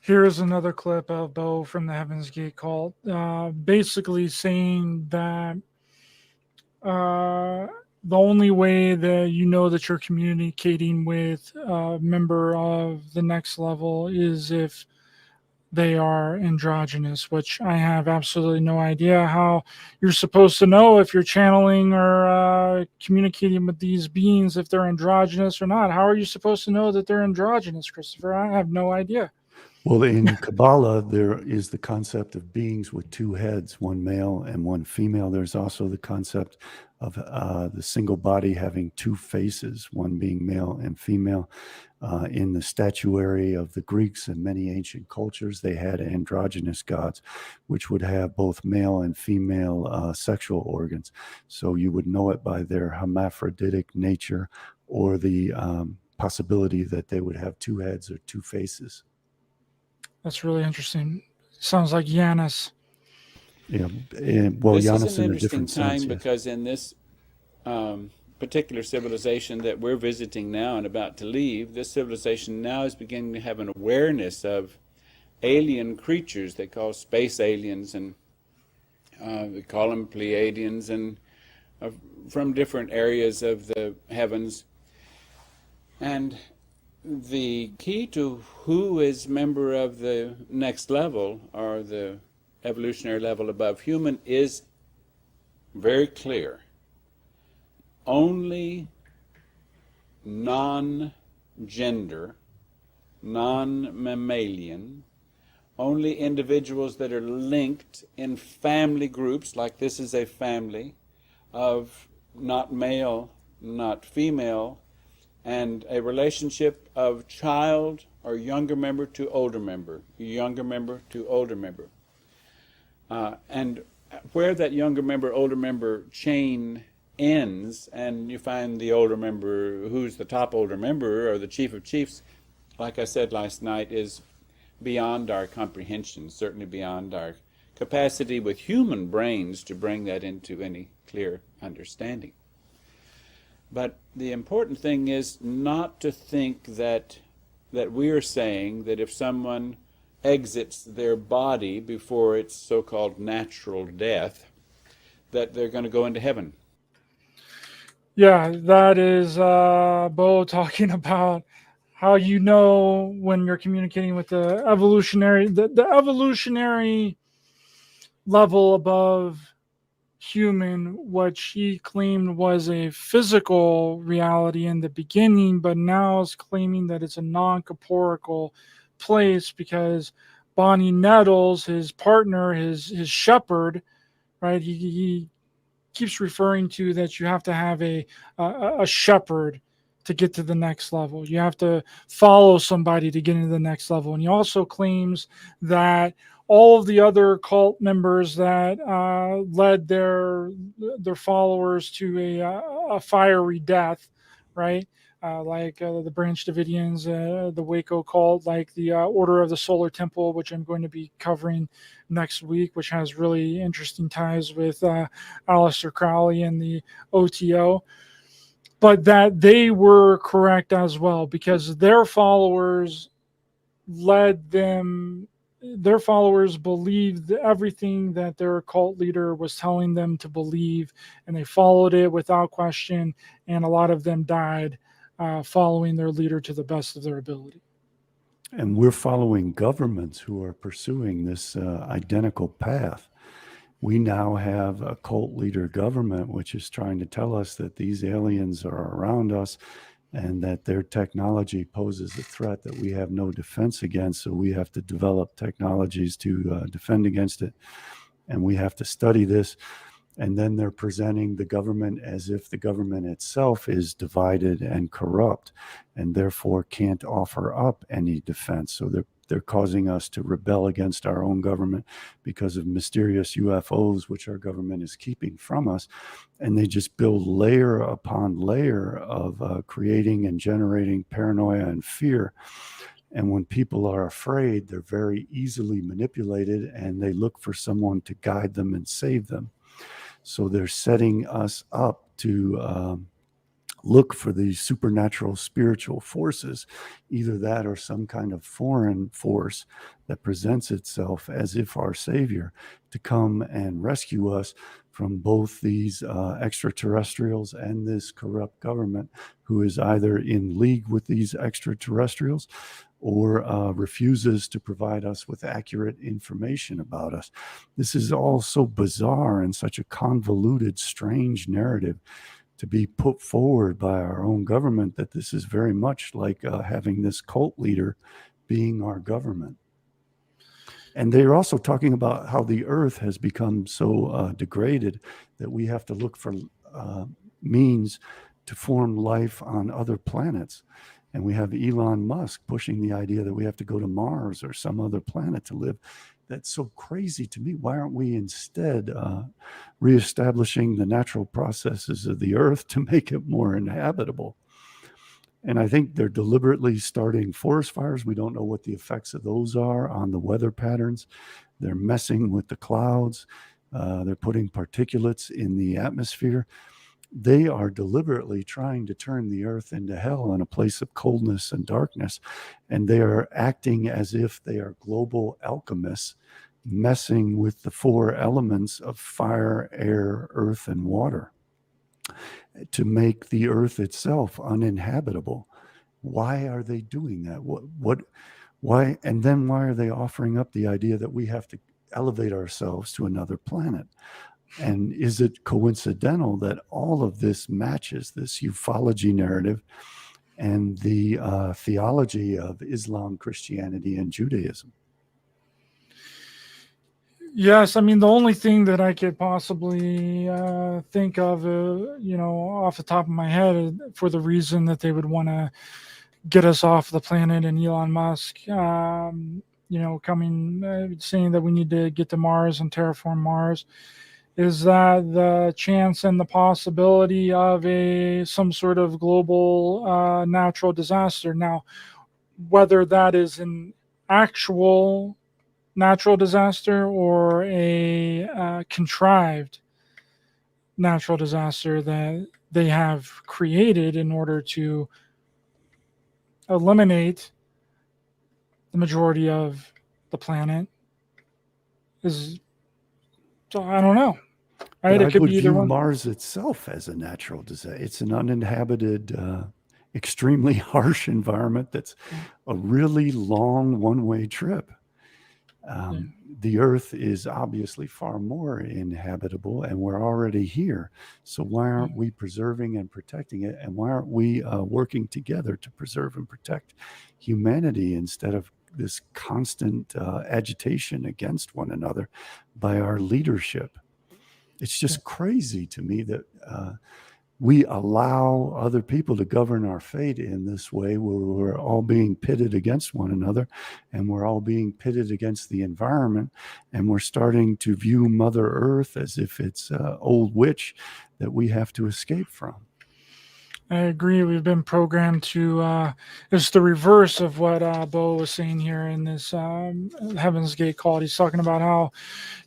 Here's another clip of Bo from the Heaven's Gate cult, basically saying that the only way that you know that you're communicating with a member of the next level is if they are androgynous, which I have absolutely no idea how you're supposed to know if you're channeling or communicating with these beings, if they're androgynous or not. How are you supposed to know that they're androgynous, Christopher? I have no idea. Well, in Kabbalah, there is the concept of beings with two heads, one male and one female. There's also the concept of the single body having two faces, one being male and female. In the statuary of the Greeks and many ancient cultures, they had androgynous gods, which would have both male and female sexual organs. So you would know it by their hermaphroditic nature or the possibility that they would have two heads or two faces. That's really interesting. Sounds like Janus. Yeah, well, this Janus is an in a interesting different time sense. Yes. because in this particular civilization that we're visiting now and about to leave, this civilization now is beginning to have an awareness of alien creatures they call space aliens, and we call them Pleiadians, and from different areas of the heavens. And the key to who is member of the next level, or the evolutionary level above human, is very clear. Only non-gender, non-mammalian, only individuals that are linked in family groups, like this is a family of not male, not female, and a relationship of child or younger member to older member, younger member to older member. And where that younger member, older member chain ends, and you find the older member, who's the top older member, or the chief of chiefs, like I said last night, is beyond our comprehension, certainly beyond our capacity with human brains to bring that into any clear understanding. But the important thing is not to think that we are saying that if someone exits their body before its so-called natural death, that they're going to go into heaven. Yeah, that is Bo talking about how you know when you're communicating with the evolutionary level above human, what she claimed was a physical reality in the beginning, but now is claiming that it's a non-corporeal place, because Bonnie Nettles, his partner, his shepherd, right? He keeps referring to that you have to have a shepherd to get to the next level. You have to follow somebody to get into the next level. And he also claims that all of the other cult members that led their followers to a fiery death, right? Like the Branch Davidians, the Waco cult, like the Order of the Solar Temple, which I'm going to be covering next week, which has really interesting ties with Aleister Crowley and the OTO. But that they were correct as well, because their followers believed everything that their cult leader was telling them to believe, and they followed it without question, and a lot of them died following their leader to the best of their ability. And we're following governments who are pursuing this identical path. We now have a cult leader government which is trying to tell us that these aliens are around us and that their technology poses a threat that we have no defense against. So we have to develop technologies to defend against it. And we have to study this. And then they're presenting the government as if the government itself is divided and corrupt and therefore can't offer up any defense. So they're causing us to rebel against our own government because of mysterious UFOs, which our government is keeping from us. And they just build layer upon layer of creating and generating paranoia and fear. And when people are afraid, they're very easily manipulated, and they look for someone to guide them and save them. So they're setting us up to look for these supernatural spiritual forces, either that or some kind of foreign force that presents itself as if our savior, to come and rescue us from both these extraterrestrials and this corrupt government, who is either in league with these extraterrestrials or refuses to provide us with accurate information about us. This is all so bizarre and such a convoluted, strange narrative to be put forward by our own government, that this is very much like having this cult leader being our government. And they're also talking about how the earth has become so degraded that we have to look for means to form life on other planets. And we have Elon Musk pushing the idea that we have to go to Mars or some other planet to live. That's so crazy to me. Why aren't we instead reestablishing the natural processes of the earth to make it more inhabitable? And I think they're deliberately starting forest fires. We don't know what the effects of those are on the weather patterns. They're messing with the clouds. They're putting particulates in the atmosphere. they are deliberately trying to turn the earth into hell and a place of coldness and darkness. And they are acting as if they are global alchemists, messing with the four elements of fire, air, earth, and water to make the earth itself uninhabitable. Why are they doing that? Why? And then why are they offering up the idea that we have to elevate ourselves to another planet? And is it coincidental that all of this matches this ufology narrative and the theology of Islam, Christianity, and Judaism? Yes, I mean, the only thing that I could possibly think of, off the top of my head, for the reason that they would want to get us off the planet, and Elon Musk, coming, saying that we need to get to Mars and terraform Mars, is that the chance and the possibility of some sort of global natural disaster. Now, whether that is an actual natural disaster or a contrived natural disaster that they have created in order to eliminate the majority of the planet, is, so I don't know. Right? But It could would be either view one. Mars itself as a natural disaster. It's an uninhabited, extremely harsh environment that's a really long one-way trip. The Earth is obviously far more inhabitable, and we're already here. So why aren't we preserving and protecting it? And why aren't we working together to preserve and protect humanity instead of this constant agitation against one another by our leadership? It's just crazy to me that we allow other people to govern our fate in this way, where we're all being pitted against one another, and we're all being pitted against the environment, and we're starting to view Mother Earth as if it's an old witch that we have to escape from. I agree. We've been programmed to, it's the reverse of what Bo was saying here in this Heaven's Gate call. He's talking about how,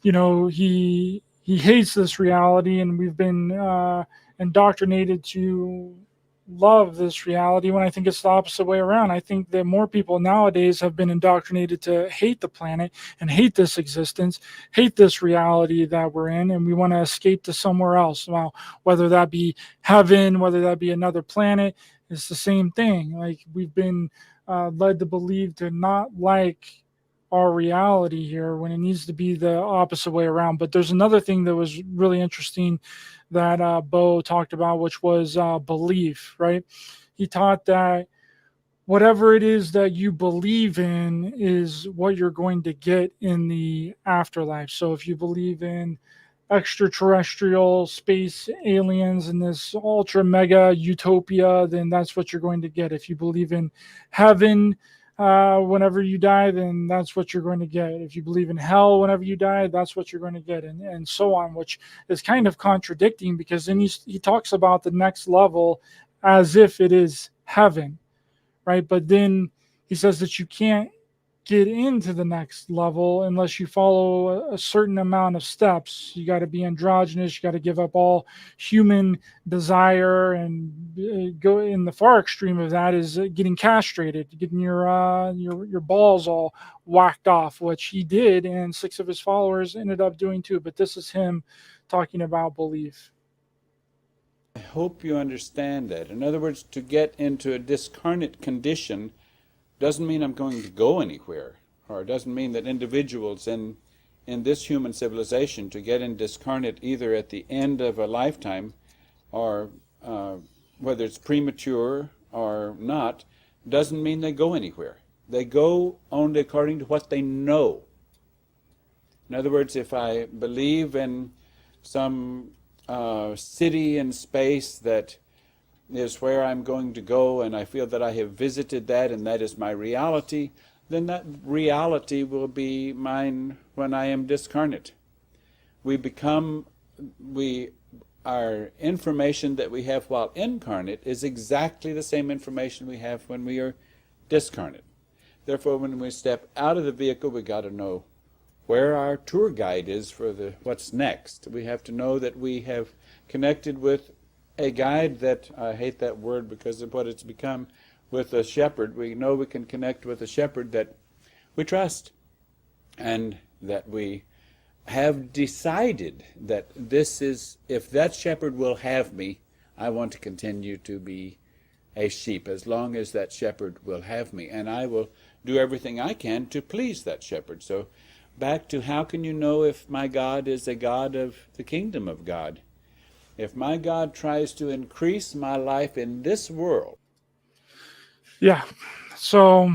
he hates this reality, and we've been indoctrinated to love this reality, when I think it's the opposite way around. I think that more people nowadays have been indoctrinated to hate the planet and hate this existence, hate this reality that we're in, and we want to escape to somewhere else. Well, whether that be heaven, whether that be another planet, it's the same thing. Like, we've been led to believe to not like our reality here, when it needs to be the opposite way around. But there's another thing that was really interesting that Bo talked about, which was belief, right? He taught that whatever it is that you believe in is what you're going to get in the afterlife. So if you believe in extraterrestrial space aliens and this ultra mega utopia, then that's what you're going to get. If you believe in heaven, whenever you die, then that's what you're going to get. If you believe in hell whenever you die, that's what you're going to get, and so on, which is kind of contradicting, because then he talks about the next level as if it is heaven, right? But then he says that you can't get into the next level unless you follow a certain amount of steps. You got to be androgynous, you got to give up all human desire, and go in the far extreme of that is getting castrated, getting your balls all whacked off, which he did, and 6 of his followers ended up doing too. But this is him talking about belief. I hope you understand that. In other words, to get into a discarnate condition doesn't mean I'm going to go anywhere, or it doesn't mean that individuals in this human civilization, to get in discarnate either at the end of a lifetime, or whether it's premature or not, doesn't mean they go anywhere. They go only according to what they know. In other words, if I believe in some city in space that is where I'm going to go, and I feel that I have visited that and that is my reality, then that reality will be mine when I am discarnate. Our information that we have while incarnate is exactly the same information we have when we are discarnate. Therefore, when we step out of the vehicle, we got to know where our tour guide is for what's next. We have to know that we have connected with a guide that, I hate that word because of what it's become with a shepherd. We know we can connect with a shepherd that we trust, and that we have decided that this is, if that shepherd will have me, I want to continue to be a sheep as long as that shepherd will have me, and I will do everything I can to please that shepherd. So back to, how can you know if my God is a God of the kingdom of God? If my God tries to increase my life in this world. Yeah. So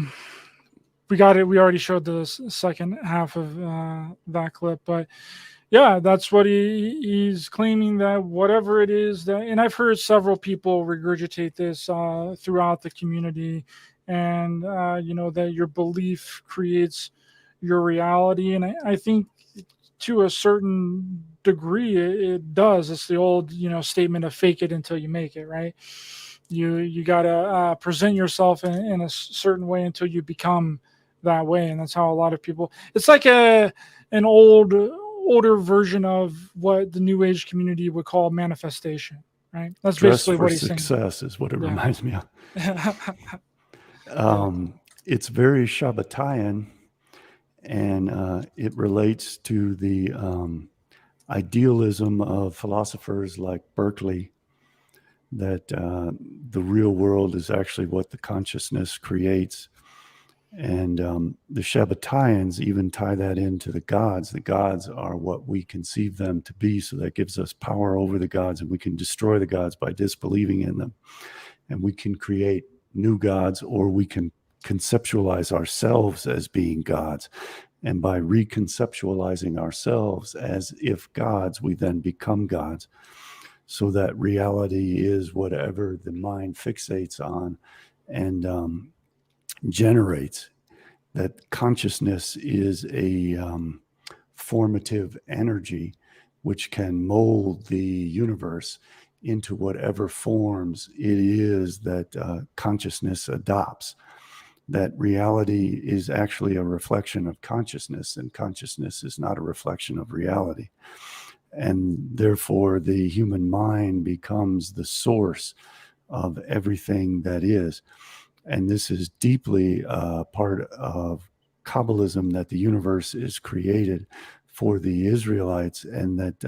we got it. We already showed the second half of that clip, but yeah, that's what he's claiming, that whatever it is that, and I've heard several people regurgitate this throughout the community, and that your belief creates your reality, and I think to a certain degree it does. It's the old statement of fake it until you make it, right? You got to present yourself in a certain way until you become that way, and that's how a lot of people, it's like an older version of what the new age community would call manifestation, right? That's Dress basically for what he's saying. success is what it Yeah. reminds me of. It's very Shabbatayan, and it relates to the idealism of philosophers like Berkeley, that the real world is actually what the consciousness creates. And the Shabbatayans even tie that into the gods. The gods are what we conceive them to be, so that gives us power over the gods, and we can destroy the gods by disbelieving in them. And we can create new gods, or we can conceptualize ourselves as being gods. And by reconceptualizing ourselves as if gods, we then become gods. So that reality is whatever the mind fixates on and generates. That consciousness is a formative energy which can mold the universe into whatever forms it is that consciousness adopts. That reality is actually a reflection of consciousness, and consciousness is not a reflection of reality. And therefore, the human mind becomes the source of everything that is. And this is deeply part of Kabbalism, that the universe is created for the Israelites, and that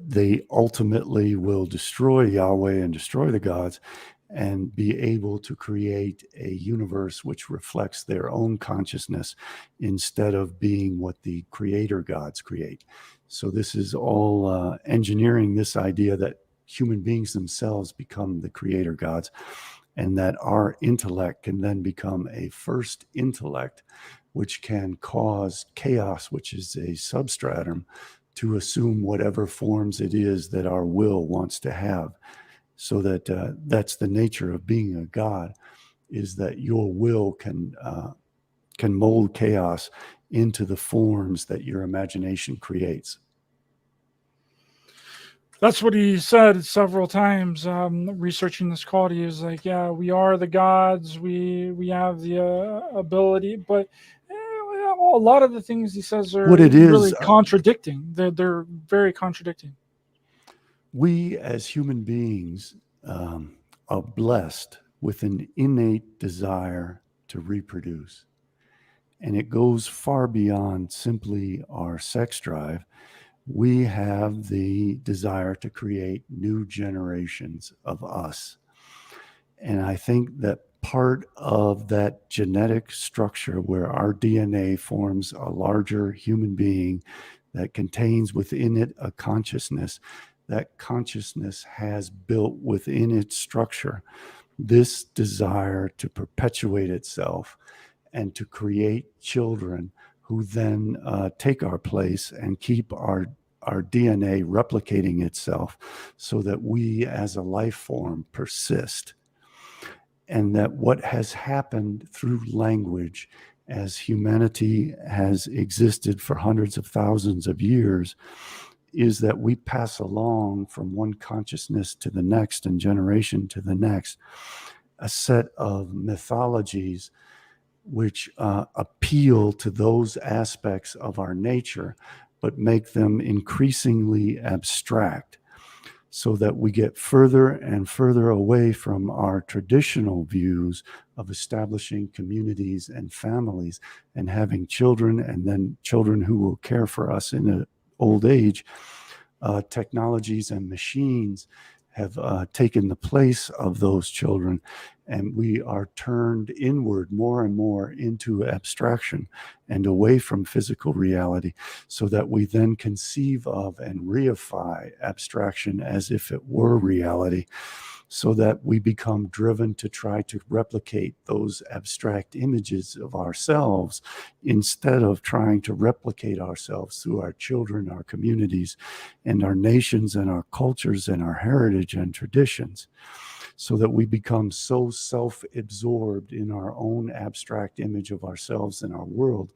they ultimately will destroy Yahweh and destroy the gods, and be able to create a universe which reflects their own consciousness instead of being what the creator gods create. So this is all engineering this idea that human beings themselves become the creator gods, and that our intellect can then become a first intellect, which can cause chaos, which is a substratum, to assume whatever forms it is that our will wants to have. So that that's the nature of being a god, is that your will can mold chaos into the forms that your imagination creates. That's what he said several times. Researching this quality, is like, yeah, we are the gods. We have the ability, but a lot of the things he says are What it is, really contradicting. They're very contradicting. We as human beings are blessed with an innate desire to reproduce. And it goes far beyond simply our sex drive. We have the desire to create new generations of us. And I think that part of that genetic structure, where our DNA forms a larger human being that contains within it a consciousness, that consciousness has built within its structure this desire to perpetuate itself and to create children who then take our place and keep our DNA replicating itself, so that we as a life form persist. And that what has happened through language, as humanity has existed for hundreds of thousands of years, is that we pass along from one consciousness to the next and generation to the next a set of mythologies which appeal to those aspects of our nature, but make them increasingly abstract. so that we get further and further away from our traditional views of establishing communities and families and having children, and then children who will care for us in an old age. Technologies and machines have taken the place of those children, and we are turned inward more and more into abstraction and away from physical reality, so that we then conceive of and reify abstraction as if it were reality, so that we become driven to try to replicate those abstract images of ourselves instead of trying to replicate ourselves through our children, our communities, and our nations and our cultures and our heritage and traditions, so that we become so self-absorbed in our own abstract image of ourselves and our world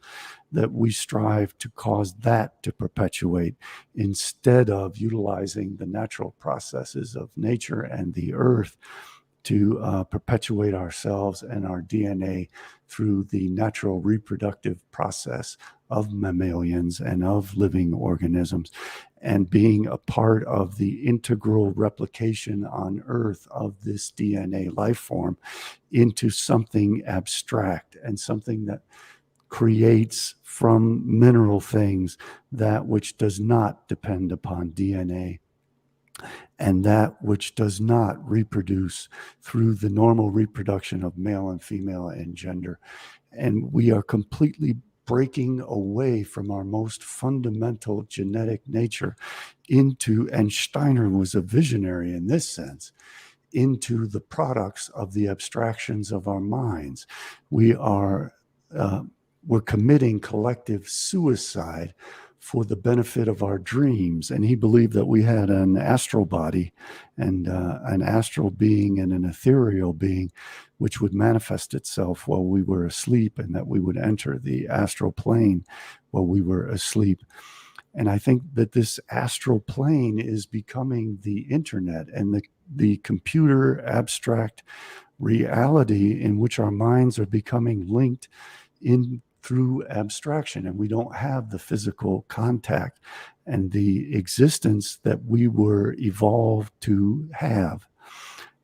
that we strive to cause that to perpetuate instead of utilizing the natural processes of nature and the earth to perpetuate ourselves and our DNA through the natural reproductive process of mammalians and of living organisms, and being a part of the integral replication on Earth of this DNA life form into something abstract and something that creates from mineral things that which does not depend upon DNA, and that which does not reproduce through the normal reproduction of male and female and gender. And we are completely breaking away from our most fundamental genetic nature into, and Steiner was a visionary in this sense, into the products of the abstractions of our minds. We're committing collective suicide for the benefit of our dreams. And he believed that we had an astral body and an astral being and an ethereal being, which would manifest itself while we were asleep, and that we would enter the astral plane while we were asleep. And I think that this astral plane is becoming the internet and the computer abstract reality in which our minds are becoming linked in through abstraction, and we don't have the physical contact and the existence that we were evolved to have.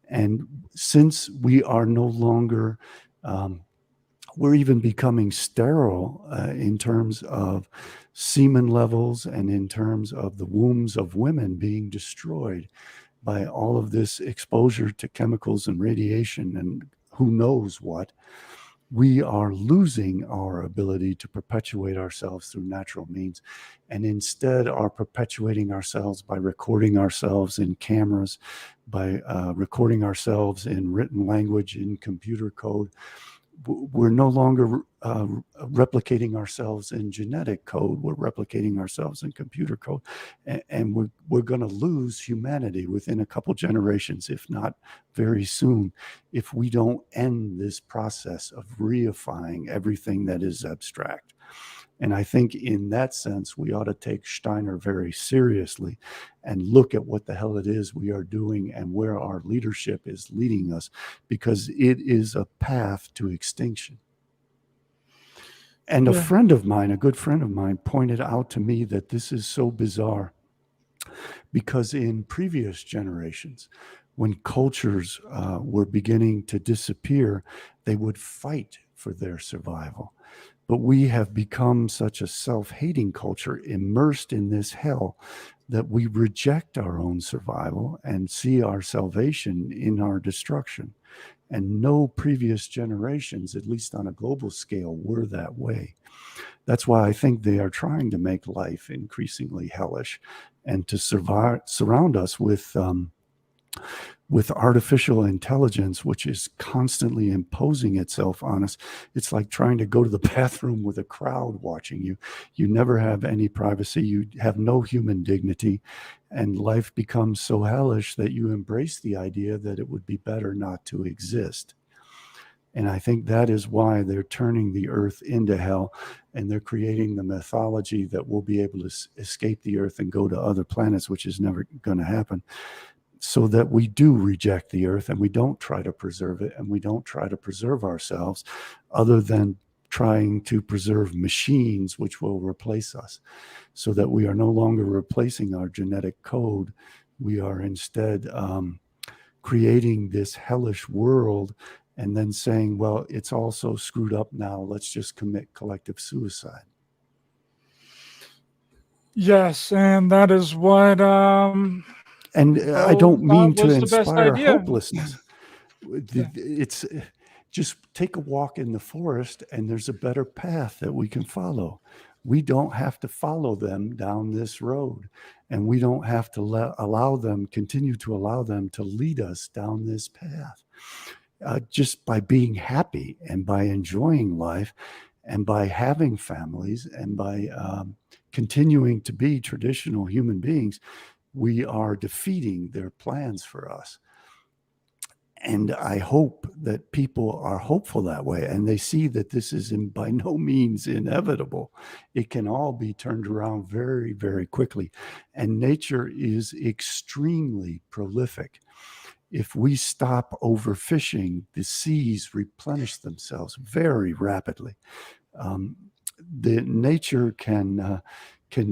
And since we are no longer, we're even becoming sterile in terms of semen levels and in terms of the wombs of women being destroyed by all of this exposure to chemicals and radiation and who knows what. We are losing our ability to perpetuate ourselves through natural means, and instead are perpetuating ourselves by recording ourselves in cameras, by recording ourselves in written language, in computer code. We're no longer replicating ourselves in genetic code. We're replicating ourselves in computer code. And we're going to lose humanity within a couple generations, if not very soon, if we don't end this process of reifying everything that is abstract. And I think in that sense, we ought to take Steiner very seriously and look at what the hell it is we are doing and where our leadership is leading us, because it is a path to extinction. And a friend of mine, a good friend of mine, pointed out to me that this is so bizarre because in previous generations, when cultures were beginning to disappear, they would fight for their survival. But we have become such a self-hating culture, immersed in this hell, that we reject our own survival and see our salvation in our destruction. And no previous generations, at least on a global scale, were that way. That's why I think they are trying to make life increasingly hellish and to surround us with artificial intelligence, which is constantly imposing itself on us. It's like trying to go to the bathroom with a crowd watching you. You never have any privacy. You have no human dignity, and life becomes so hellish that you embrace the idea that it would be better not to exist. And I think that is why they're turning the earth into hell, and they're creating the mythology that we'll be able to escape the earth and go to other planets, which is never going to happen. So that we do reject the earth and we don't try to preserve it, and we don't try to preserve ourselves other than trying to preserve machines which will replace us, so that we are no longer replacing our genetic code We are instead creating this hellish world and then saying, well, it's all so screwed up now, let's just commit collective suicide. Yes, and that is what I don't mean to was the best inspire idea. hopelessness. It's just take a walk in the forest and there's a better path that we can follow. We don't have to follow them down this road, and we don't have to continue to allow them to lead us down this path. Just by being happy and by enjoying life and by having families and by continuing to be traditional human beings, we are defeating their plans for us. And I hope that people are hopeful that way, and they see that this is by no means inevitable. It can all be turned around very, very quickly. And nature is extremely prolific. If we stop overfishing, the seas replenish themselves very rapidly. The nature can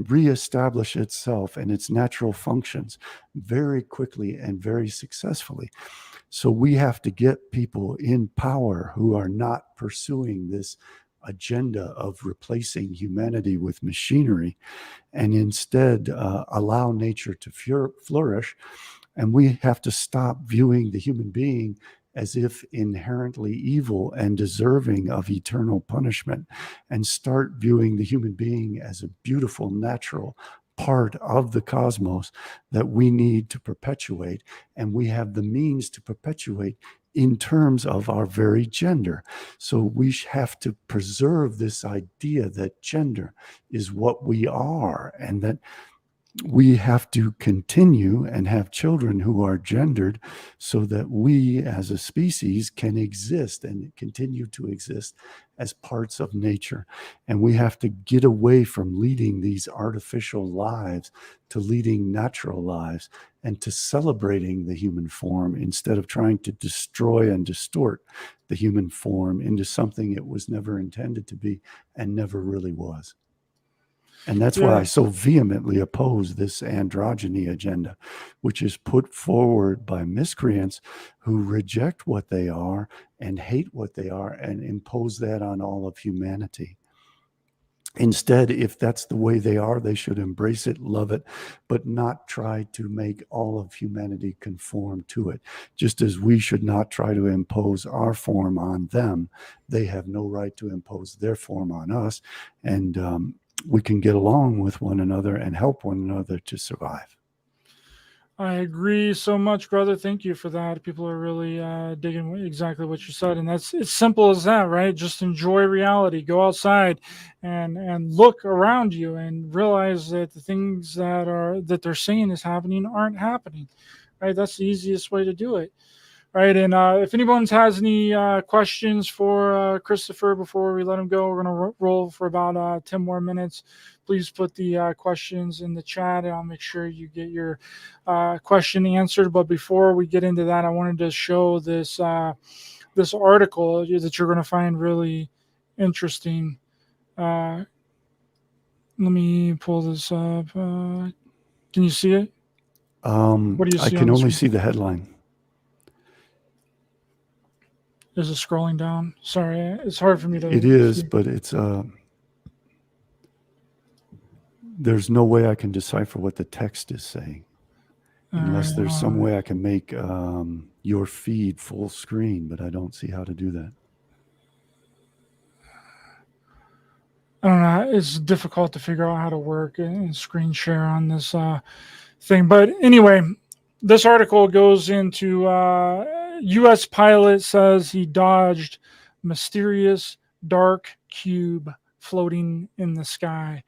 reestablish itself and its natural functions very quickly and very successfully. So we have to get people in power who are not pursuing this agenda of replacing humanity with machinery, and instead allow nature to flourish. And we have to stop viewing the human being as if inherently evil and deserving of eternal punishment, and start viewing the human being as a beautiful, natural part of the cosmos that we need to perpetuate. And we have the means to perpetuate in terms of our very gender. So we have to preserve this idea that gender is what we are, and that we have to continue and have children who are gendered so that we as a species can exist and continue to exist as parts of nature. And we have to get away from leading these artificial lives to leading natural lives, and to celebrating the human form instead of trying to destroy and distort the human form into something it was never intended to be and never really was. And that's why I so vehemently oppose this androgyny agenda, which is put forward by miscreants who reject what they are and hate what they are and impose that on all of humanity. Instead, if that's the way they are, they should embrace it, love it, but not try to make all of humanity conform to it. Just as we should not try to impose our form on them, they have no right to impose their form on us. And we can get along with one another and help one another to survive. I agree so much, brother. Thank you for that. People are really digging exactly what you said, and it's simple as that, right? Just enjoy reality. Go outside and look around you and realize that the things that they're saying is happening aren't happening, right? That's the easiest way to do it, right? And if anyone has any questions for Christopher before we let him go, we're going to roll for about 10 more minutes. Please put the questions in the chat, and I'll make sure you get your question answered. But before we get into that, I wanted to show this this article that you're going to find really interesting. Let me pull this up. Can you see it? What do you see? I can only see the headline. Is it scrolling down? Sorry, it's hard for me to. It is, but it's there's no way I can decipher what the text is saying, unless there's some way I can make your feed full screen, but I don't see how to do that. I don't know. It's difficult to figure out how to work and screen share on this thing. But anyway, this article goes into U.S. pilot says he dodged mysterious dark cube floating in the sky.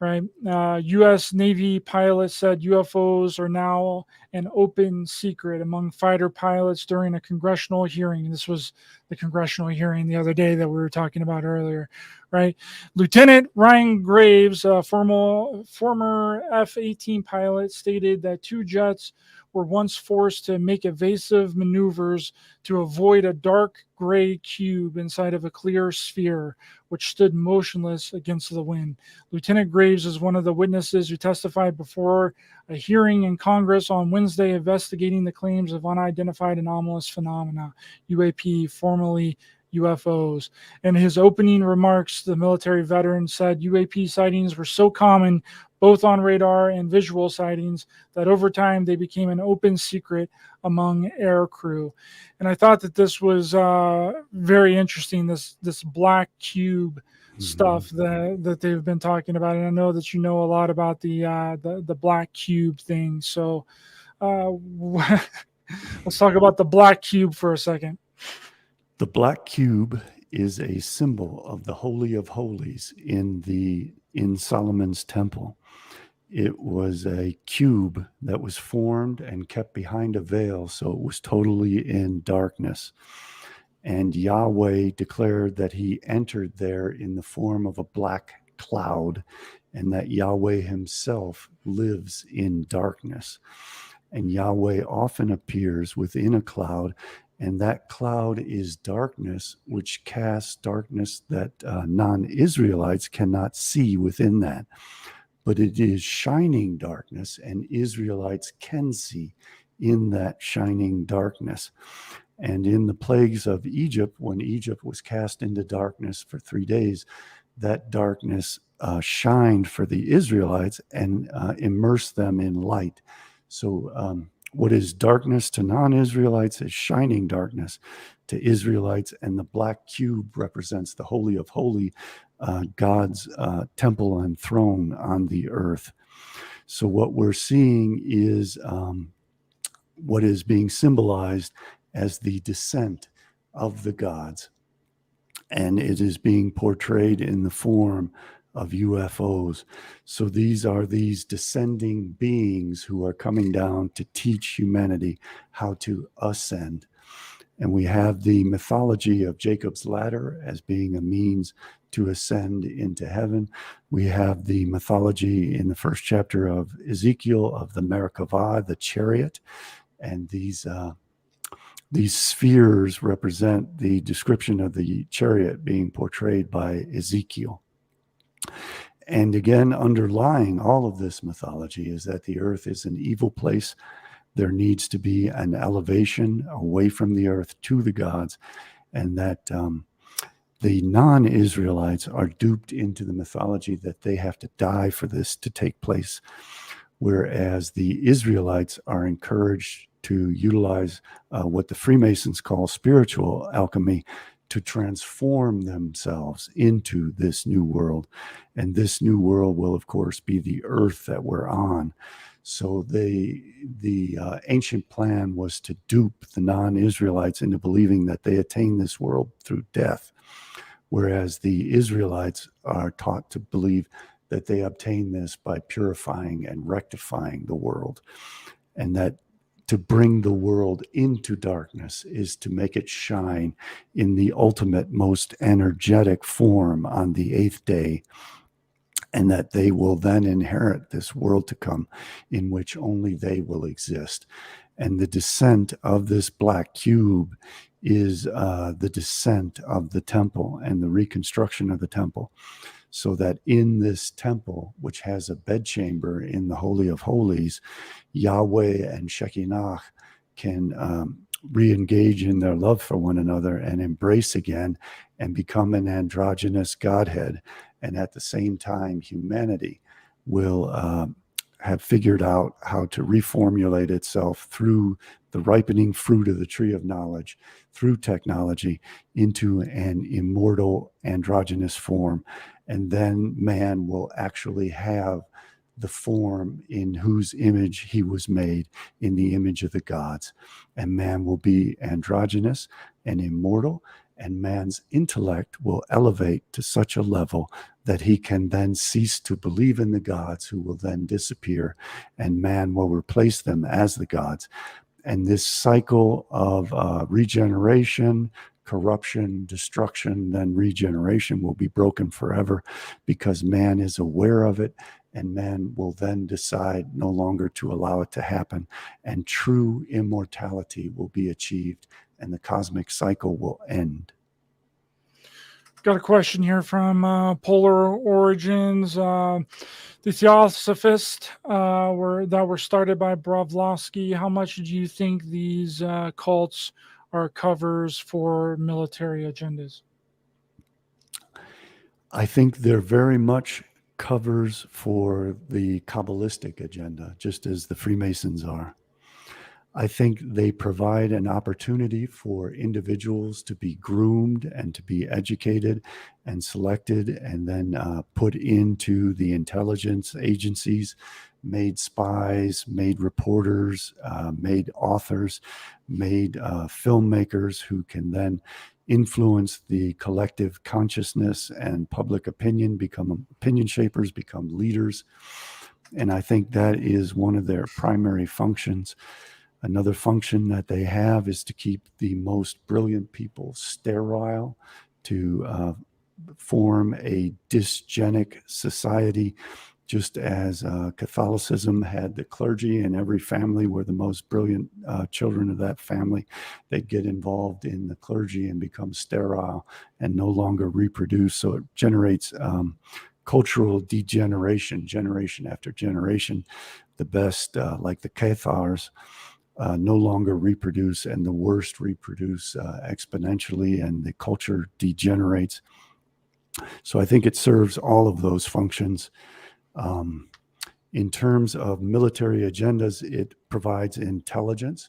Right. U.S. Navy pilot said UFOs are now an open secret among fighter pilots during a congressional hearing. This was the congressional hearing the other day that we were talking about earlier. right? Lieutenant Ryan Graves, a former F-18 pilot, stated that two jets were once forced to make evasive maneuvers to avoid a dark gray cube inside of a clear sphere, which stood motionless against the wind. Lieutenant Graves is one of the witnesses who testified before a hearing in Congress on Wednesday investigating the claims of unidentified anomalous phenomena, UAP, formerly UFOs. In his opening remarks, the military veteran said UAP sightings were so common, both on radar and visual sightings, that over time they became an open secret among air crew. And I thought that this was very interesting, this black cube stuff that they've been talking about. And I know that you know a lot about the black cube thing. So let's talk about the black cube for a second. The black cube is a symbol of the Holy of Holies in Solomon's temple. It was a cube that was formed and kept behind a veil, so it was totally in darkness. And Yahweh declared that he entered there in the form of a black cloud, and that Yahweh himself lives in darkness. And Yahweh often appears within a cloud, and that cloud is darkness, which casts darkness that non-Israelites cannot see within that. But it is shining darkness, and Israelites can see in that shining darkness. And in the plagues of Egypt, when Egypt was cast into darkness for 3 days, that darkness shined for the Israelites and immersed them in light. So what is darkness to non-Israelites is shining darkness to Israelites, and the black cube represents the Holy of Holies, God's temple and throne on the earth. So what we're seeing is what is being symbolized as the descent of the gods, and it is being portrayed in the form of UFOs. So these are these descending beings who are coming down to teach humanity how to ascend. And we have the mythology of Jacob's ladder as being a means to ascend into heaven. We have the mythology in the first chapter of Ezekiel of the Merkavah, the chariot, and these spheres represent the description of the chariot being portrayed by Ezekiel. And again, underlying all of this mythology is that the earth is an evil place. There needs to be an elevation away from the earth to the gods, and that the non-Israelites are duped into the mythology that they have to die for this to take place, whereas the Israelites are encouraged to utilize what the Freemasons call spiritual alchemy to transform themselves into this new world. And this new world will, of course, be the earth that we're on. So the ancient plan was to dupe the non-Israelites into believing that they attain this world through death, whereas the Israelites are taught to believe that they obtain this by purifying and rectifying the world, and that to bring the world into darkness is to make it shine in the ultimate, most energetic form on the 8th day, and that they will then inherit this world to come in which only they will exist. And the descent of this black cube is the descent of the temple and the reconstruction of the temple, so that in this temple, which has a bedchamber in the Holy of Holies, Yahweh and Shekinah can re-engage in their love for one another and embrace again and become an androgynous Godhead. And at the same time, humanity will have figured out how to reformulate itself through the ripening fruit of the tree of knowledge, through technology, into an immortal androgynous form. And then man will actually have the form in whose image he was made, in the image of the gods. And man will be androgynous and immortal, and man's intellect will elevate to such a level that he can then cease to believe in the gods, who will then disappear, and man will replace them as the gods. And this cycle of regeneration, corruption, destruction, then regeneration will be broken forever, because man is aware of it, and man will then decide no longer to allow it to happen, and true immortality will be achieved, and the cosmic cycle will end. Got a question here from Polar Origins. The Theosophists were started by Blavatsky. How much do you think these cults are covers for military agendas? I think they're very much covers for the Kabbalistic agenda, just as the Freemasons are. I think they provide an opportunity for individuals to be groomed and to be educated and selected, and then put into the intelligence agencies, made spies, made reporters, made authors, made filmmakers who can then influence the collective consciousness and public opinion, become opinion shapers, become leaders. And I think that is one of their primary functions. Another function that they have is to keep the most brilliant people sterile, to form a dysgenic society, just as Catholicism had the clergy, and every family were the most brilliant children of that family. They'd get involved in the clergy and become sterile and no longer reproduce. So it generates cultural degeneration, generation after generation. The best, like the Cathars, no longer reproduce, and the worst reproduce exponentially, and the culture degenerates. So I think it serves all of those functions. In terms of military agendas, it provides intelligence,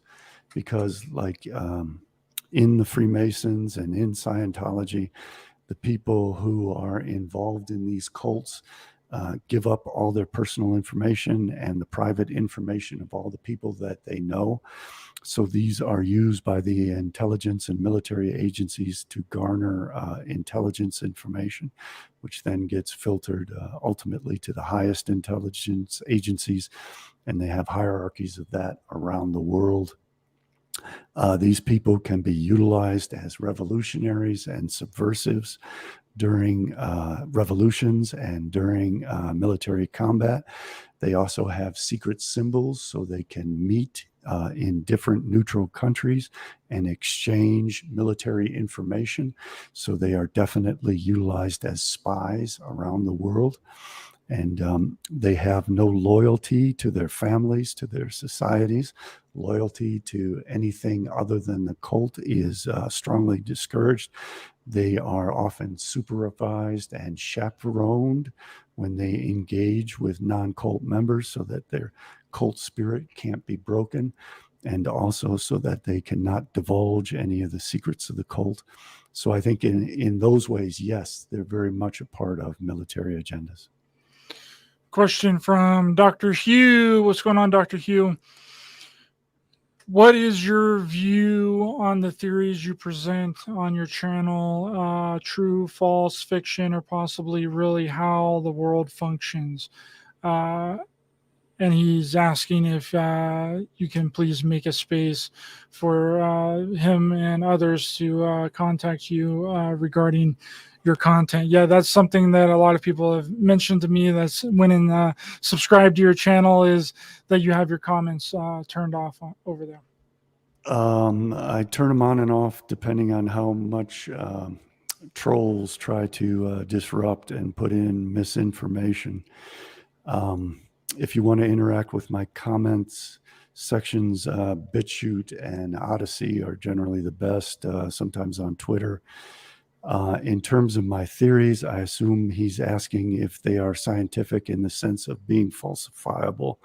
because like in the Freemasons and in Scientology, the people who are involved in these cults give up all their personal information and the private information of all the people that they know. So these are used by the intelligence and military agencies to garner intelligence information, which then gets filtered ultimately to the highest intelligence agencies, and they have hierarchies of that around the world. These people can be utilized as revolutionaries and subversives during revolutions and during military combat. They also have secret symbols, so they can meet in different neutral countries and exchange military information. So they are definitely utilized as spies around the world. And they have no loyalty to their families, to their societies. Loyalty to anything other than the cult is strongly discouraged. They are often supervised and chaperoned when they engage with non-cult members, so that their cult spirit can't be broken, and also so that they cannot divulge any of the secrets of the cult. So I think in those ways, yes, they're very much a part of military agendas. Question from Dr. Hugh. What's going on, Dr. Hugh? What is your view on the theories you present on your channel? True, false, fiction, or possibly really how the world functions? And he's asking if you can please make a space for him and others to contact you regarding your content. Yeah, that's something that a lot of people have mentioned to me. That's when in subscribe to your channel, is that you have your comments turned off over there. I turn them on and off depending on how much trolls try to disrupt and put in misinformation. If you want to interact with my comments sections, BitChute and Odyssey are generally the best, sometimes on Twitter. In terms of my theories, I assume he's asking if they are scientific in the sense of being falsifiable,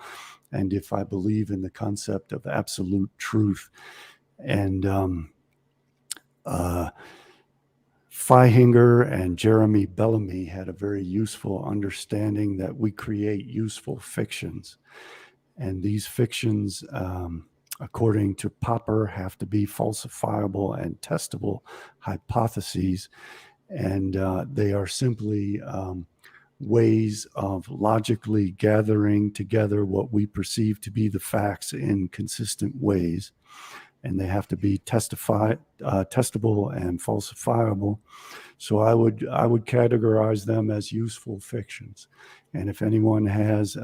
and if I believe in the concept of absolute truth. And Feihinger and Jeremy Bellamy had a very useful understanding that we create useful fictions. And these fictions, according to Popper, have to be falsifiable and testable hypotheses. And they are simply ways of logically gathering together what we perceive to be the facts in consistent ways. and they have to be testable and falsifiable. So I would categorize them as useful fictions. And if anyone has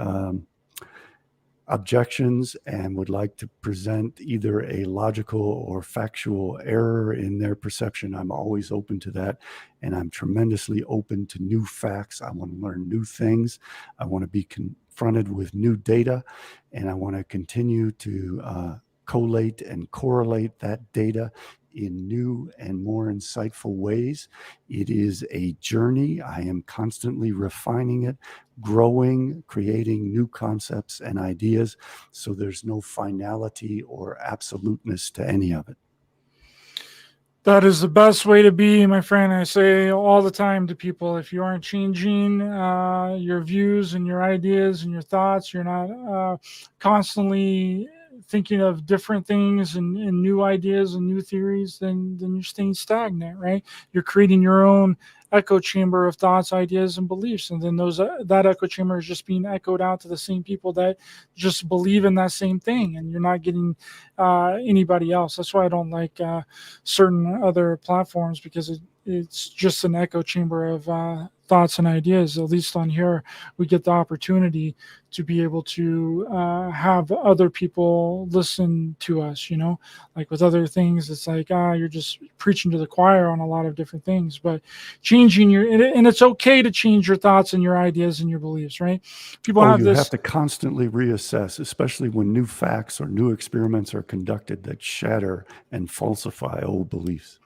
objections and would like to present either a logical or factual error in their perception, I'm always open to that. And I'm tremendously open to new facts. I want to learn new things. I want to be confronted with new data, and I want to continue to collate and correlate that data in new and more insightful ways. It is a journey. I am constantly refining it, growing, creating new concepts and ideas. So there's no finality or absoluteness to any of it. That is the best way to be, my friend. I say all the time to people, if you aren't changing your views and your ideas and your thoughts, you're not constantly thinking of different things and new ideas and new theories, then you're staying stagnant, right? You're creating your own echo chamber of thoughts, ideas, and beliefs, and then that echo chamber is just being echoed out to the same people that just believe in that same thing, and you're not getting anybody else. That's why I don't like certain other platforms, because it's just an echo chamber of thoughts and ideas. At least on here, we get the opportunity to be able to have other people listen to us, like with other things, it's like, you're just preaching to the choir on a lot of different things, but changing and it's okay to change your thoughts and your ideas and your beliefs, right? People have to constantly reassess, especially when new facts or new experiments are conducted that shatter and falsify old beliefs.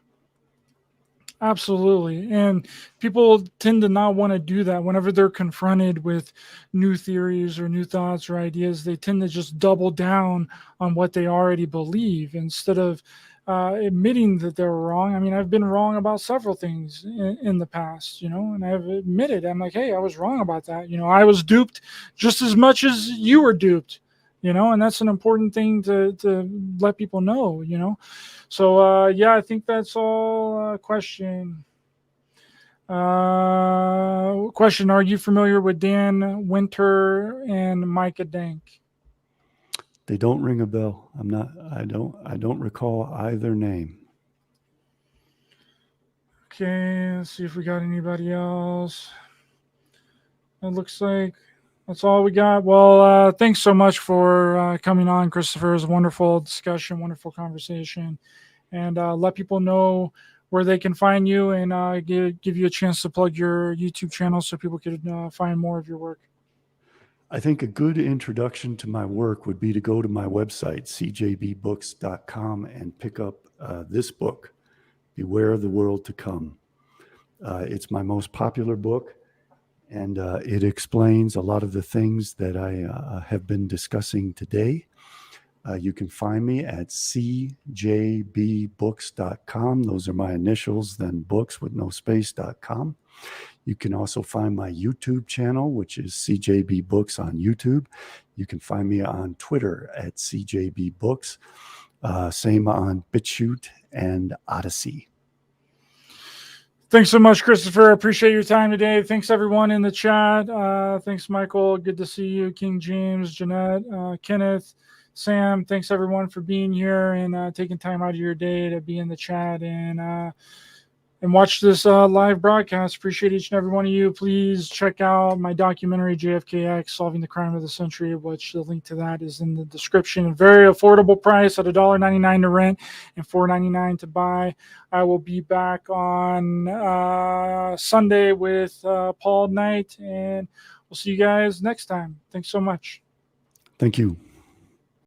Absolutely. And people tend to not want to do that. Whenever they're confronted with new theories or new thoughts or ideas, they tend to just double down on what they already believe instead of admitting that they're wrong. I mean, I've been wrong about several things in the past, and I've admitted, I'm like, hey, I was wrong about that. I was duped just as much as you were duped, and that's an important thing to let people know, So, I think that's all. Question. Are you familiar with Dan Winter and Micah Dank? They don't ring a bell. I don't recall either name. Okay, let's see if we got anybody else. It looks like that's all we got. Well, thanks so much for coming on, Christopher. It was a wonderful discussion, wonderful conversation. And let people know where they can find you, and give you a chance to plug your YouTube channel so people could find more of your work. I think a good introduction to my work would be to go to my website, cjbbooks.com, and pick up this book, Beware of the World to Come. It's my most popular book, and it explains a lot of the things that I have been discussing today. You can find me at cjbbooks.com. Those are my initials, then books with no space.com. You can also find my YouTube channel, which is CJB Books on YouTube. You can find me on Twitter at CJB Books. Same on BitChute and Odyssey. Thanks so much, Christopher. Appreciate your time today. Thanks, everyone in the chat. Thanks, Michael. Good to see you. King James, Jeanette, Kenneth, Sam. Thanks, everyone, for being here and taking time out of your day to be in the chat and watch this live broadcast. Appreciate each and every one of you. Please check out my documentary, JFKX, Solving the Crime of the Century, which the link to that is in the description. A very affordable price at $1.99 to rent and $4.99 to buy. I will be back on Sunday with Paul Knight, and we'll see you guys next time. Thanks so much. Thank you.